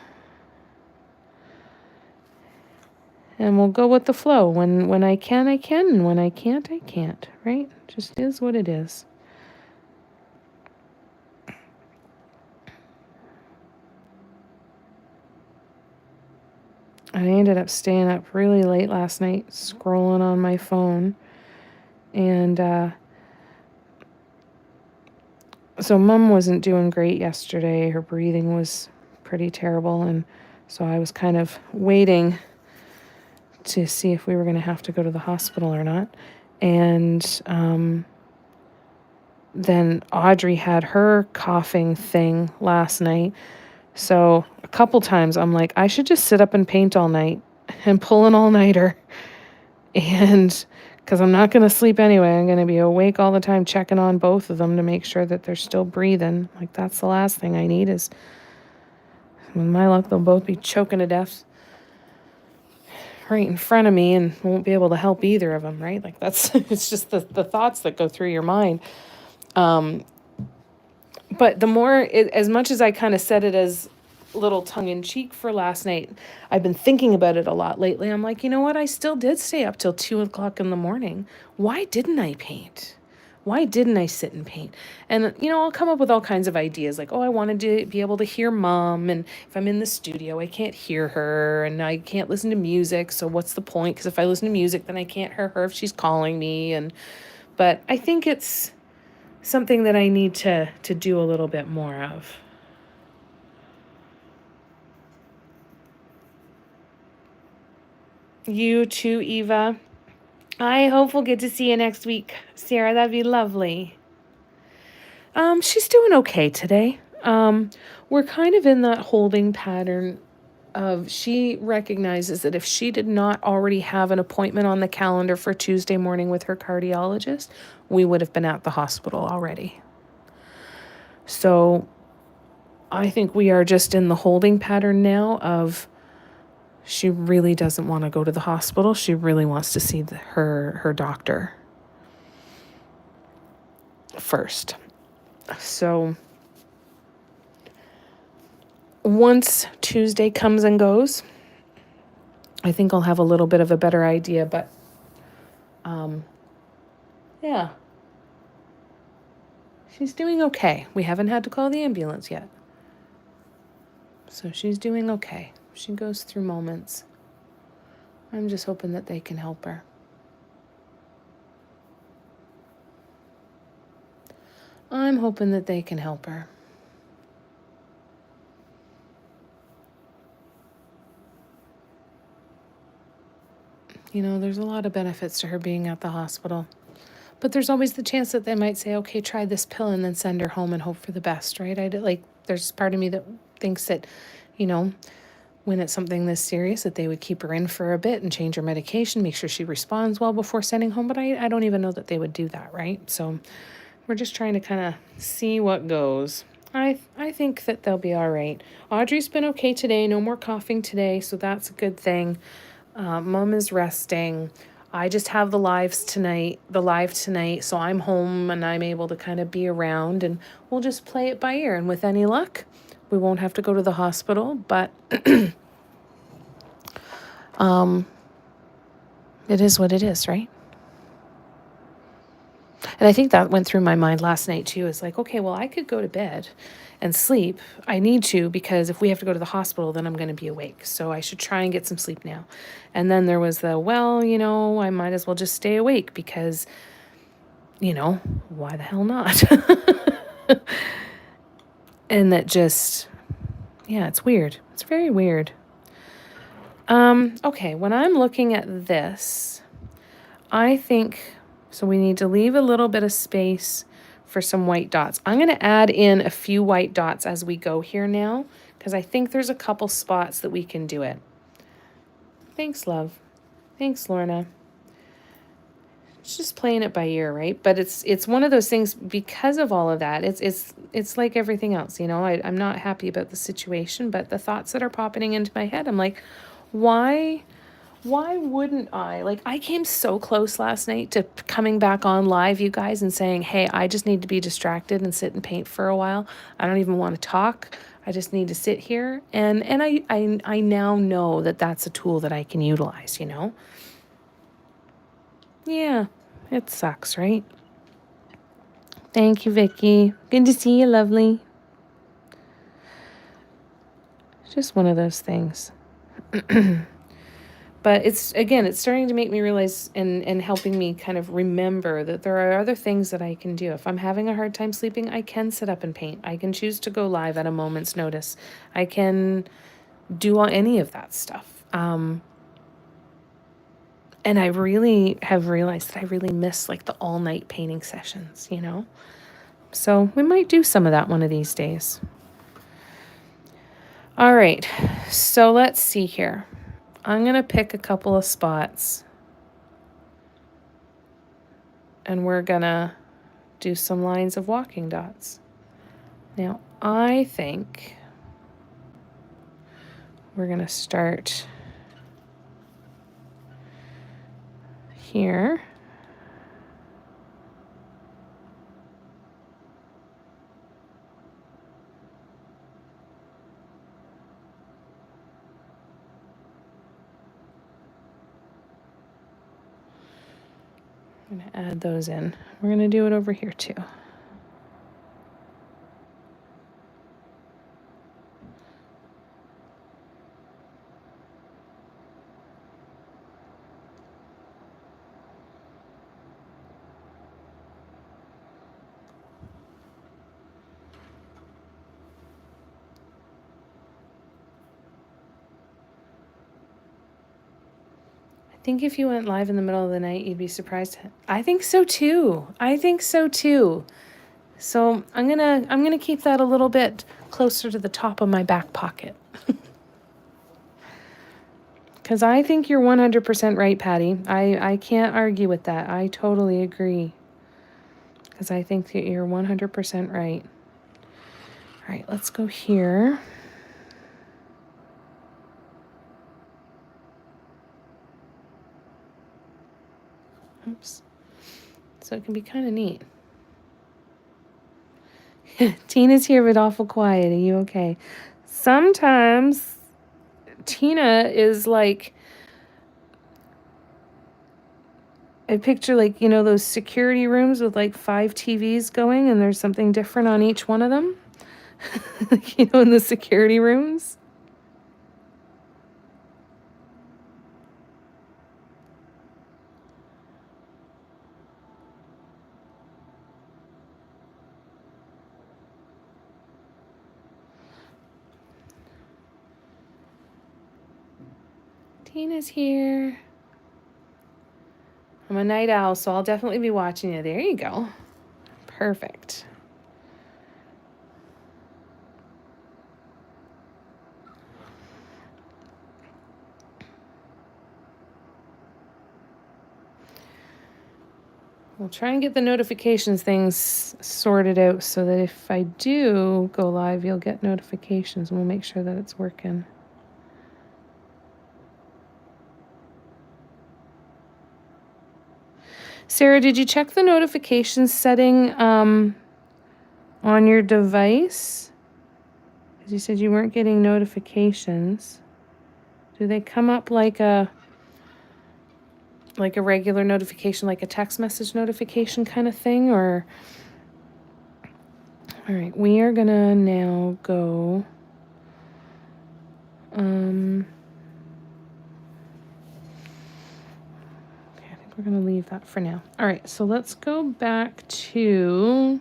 And we'll go with the flow. When I can, I can. And when I can't, I can't, right? Just is what it is. I ended up staying up really late last night, scrolling on my phone. And so Mom wasn't doing great yesterday. Her breathing was pretty terrible. And so I was kind of waiting to see if we were going to have to go to the hospital or not. And then Audrey had her coughing thing last night. So a couple times I'm like, I should just sit up and paint all night and pull an all-nighter. And because I'm not going to sleep anyway, I'm going to be awake all the time checking on both of them to make sure that they're still breathing. Like, that's the last thing I need is, with my luck, they'll both be choking to death right in front of me and won't be able to help either of them, right? Like, that's, it's just the thoughts that go through your mind. But the more, as much as I kind of said it as little tongue-in-cheek for last night, I've been thinking about it a lot lately. I'm like, you know what? I still did stay up till 2 o'clock in the morning. Why didn't I paint? Why didn't I sit and paint? And, you know, I'll come up with all kinds of ideas like, oh, I wanted to be able to hear mom. And if I'm in the studio, I can't hear her and I can't listen to music. So what's the point? Because if I listen to music, then I can't hear her if she's calling me. But I think it's something that I need to do a little bit more of. You too, Eva. I hope we'll get to see you next week, Sarah. That'd be lovely. She's doing okay today. We're kind of in that holding pattern of she recognizes that if she did not already have an appointment on the calendar for Tuesday morning with her cardiologist, we would have been at the hospital already. So I think we are just in the holding pattern now of she really doesn't want to go to the hospital. She really wants to see her doctor first. So once Tuesday comes and goes, I think I'll have a little bit of a better idea, but yeah. She's doing okay. We haven't had to call the ambulance yet. So she's doing okay. She goes through moments. I'm just hoping that they can help her. I'm hoping that they can help her. You know, there's a lot of benefits to her being at the hospital. But there's always the chance that they might say, okay, try this pill and then send her home and hope for the best, right? There's part of me that thinks that, you know, when it's something this serious, that they would keep her in for a bit and change her medication, make sure she responds well before sending home. But I don't even know that they would do that, right? So we're just trying to kind of see what goes. I think that they'll be all right. Audrey's been okay today. No more coughing today, so that's a good thing. Mom is resting. I just have the live tonight, so I'm home and I'm able to kind of be around and we'll just play it by ear. And with any luck, we won't have to go to the hospital, but it is what it is, right? And I think that went through my mind last night too. It's like, okay, well, I could go to bed and sleep. I need to, because if we have to go to the hospital, then I'm going to be awake. So I should try and get some sleep now. And then there was well, you know, I might as well just stay awake because, you know, why the hell not? And that just, yeah, it's weird. It's very weird. Okay, when I'm looking at this, I think, so we need to leave a little bit of space for some white dots. I'm going to add in a few white dots as we go here now, because I think there's a couple spots that we can do it. Thanks, love. Thanks, Lorna. It's just playing it by ear, right? But it's one of those things, because of all of that, it's like everything else, you know. I'm not happy about the situation, but the thoughts that are popping into my head, I'm like, why wouldn't I? Like, I came so close last night to coming back on live, you guys, and saying, hey, I just need to be distracted and sit and paint for a while. I don't even want to talk. I just need to sit here. And I now know that that's a tool that I can utilize, you know? Yeah, it sucks, right? Thank you, Vicky. Good to see you, lovely. Just one of those things. But it's starting to make me realize and helping me kind of remember that there are other things that I can do. If I'm having a hard time sleeping, I can sit up and paint. I can choose to go live at a moment's notice. I can do any of that stuff. And I really have realized that I really miss like the all-night painting sessions, you know? So we might do some of that one of these days. All right, so let's see here. I'm going to pick a couple of spots and we're going to do some lines of walking dots. Now, I think we're going to start here. I'm going to add those in. We're going to do it over here too. I think if you went live in the middle of the night, you'd be surprised. I think so too. I think so too. So I'm gonna keep that a little bit closer to the top of my back pocket. Because I think you're 100% right, Patty. I can't argue with that. I totally agree. Because I think that you're 100% right. All right, let's go here. Oops. So it can be kind of neat. Tina's here but awful quiet. Are you okay? Sometimes Tina is like, I picture like, you know, those security rooms with like 5 TVs going and there's something different on each one of them. You know, in the security rooms. Tina's here. I'm a night owl, so I'll definitely be watching you. There you go. Perfect. We'll try and get the notifications things sorted out so that if I do go live, you'll get notifications, and we'll make sure that it's working. Sarah, did you check the notifications setting on your device? Because you said you weren't getting notifications. Do they come up like a regular notification, like a text message notification kind of thing, or? All right, we are gonna now go. Okay, I think we're gonna leave that for now. All right, so let's go back to.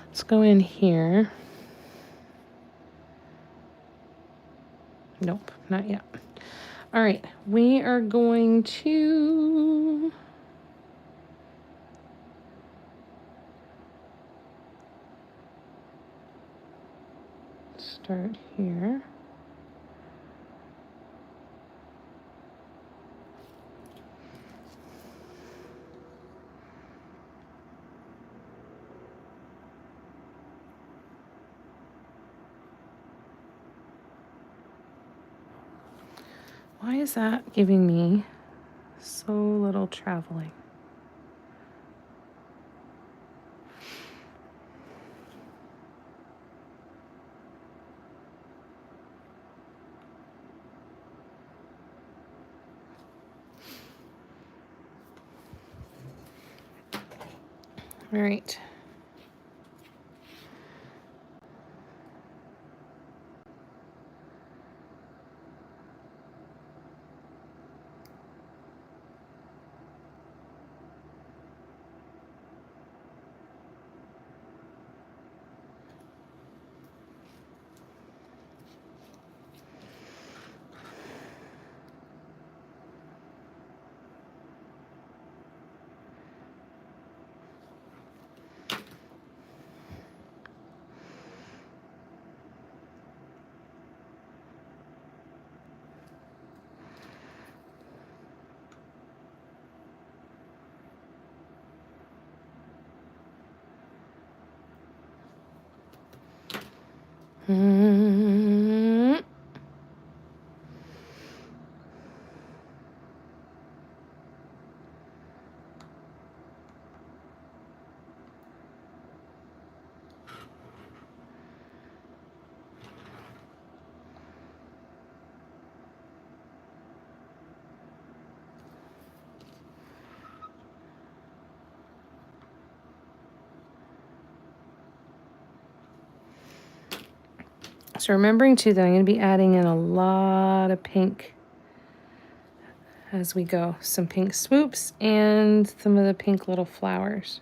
Let's go in here. Nope, not yet. All right, we are going to start here. Why is that giving me so little traveling? All right. Mm-hmm. So remembering too that I'm going to be adding in a lot of pink as we go. Some pink swoops and some of the pink little flowers.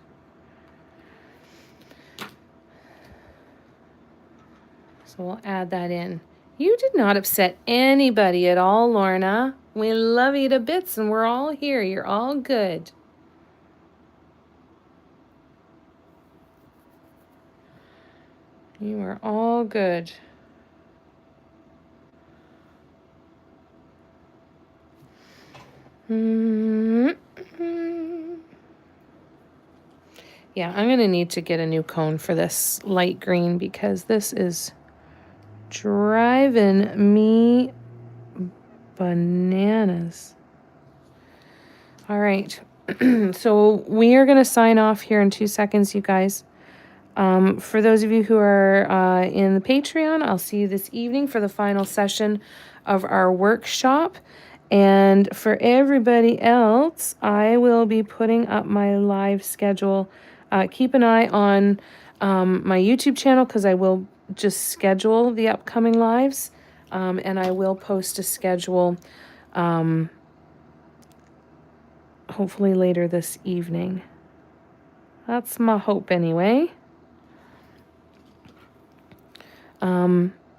So we'll add that in. You did not upset anybody at all, Lorna. We love you to bits and we're all here. You're all good. You are all good. Yeah, I'm going to need to get a new cone for this light green because this is driving me bananas. All right. So we are going to sign off here in 2 seconds, you guys. For those of you who are in the Patreon, I'll see you this evening for the final session of our workshop. And for everybody else, I will be putting up my live schedule. Keep an eye on my YouTube channel because I will just schedule the upcoming lives. And I will post a schedule hopefully later this evening. That's my hope anyway.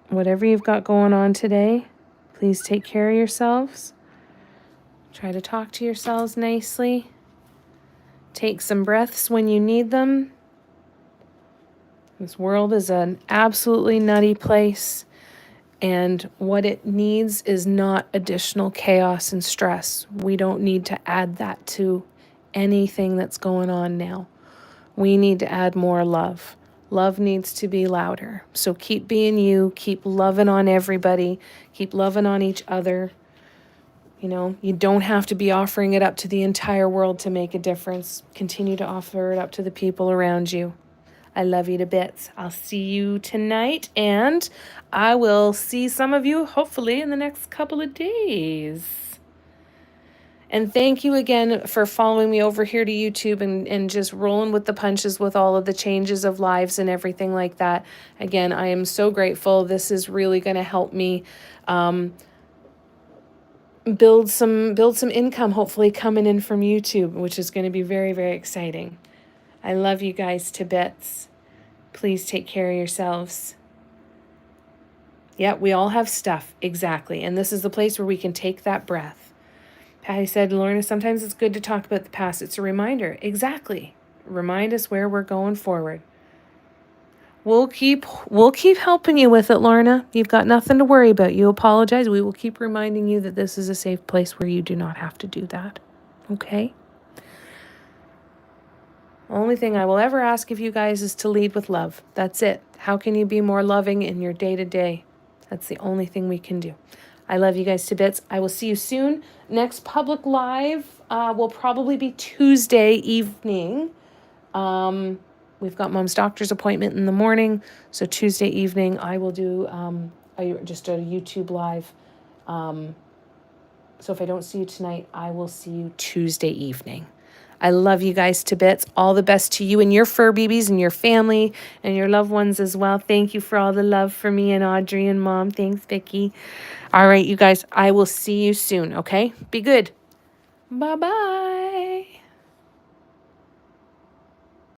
Whatever you've got going on today, please take care of yourselves. Try to talk to yourselves nicely. Take some breaths when you need them. This world is an absolutely nutty place, and what it needs is not additional chaos and stress. We don't need to add that to anything that's going on now. We need to add more love. Love needs to be louder. So keep being you, keep loving on everybody, keep loving on each other. You know, you don't have to be offering it up to the entire world to make a difference. Continue to offer it up to the people around you. I love you to bits. I'll see you tonight, and I will see some of you hopefully in the next couple of days. And thank you again for following me over here to YouTube and just rolling with the punches with all of the changes of lives and everything like that. Again, I am so grateful. This is really going to help me build some income, hopefully coming in from YouTube, which is going to be very, very exciting. I love you guys to bits. Please take care of yourselves. Yeah, we all have stuff. Exactly. And this is the place where we can take that breath. Patty said, Lorna, sometimes it's good to talk about the past. It's a reminder. Exactly. Remind us where we're going forward. We'll keep helping you with it, Lorna. You've got nothing to worry about. You apologize. We will keep reminding you that this is a safe place where you do not have to do that. Okay? Only thing I will ever ask of you guys is to lead with love. That's it. How can you be more loving in your day-to-day? That's the only thing we can do. I love you guys to bits. I will see you soon. Next public live will probably be Tuesday evening. We've got Mom's doctor's appointment in the morning. So Tuesday evening, I will do just a YouTube live. So if I don't see you tonight, I will see you Tuesday evening. I love you guys to bits. All the best to you and your fur babies and your family and your loved ones as well. Thank you for all the love for me and Audrey and Mom. Thanks, Vicki. All right, you guys, I will see you soon, okay? Be good. Bye-bye.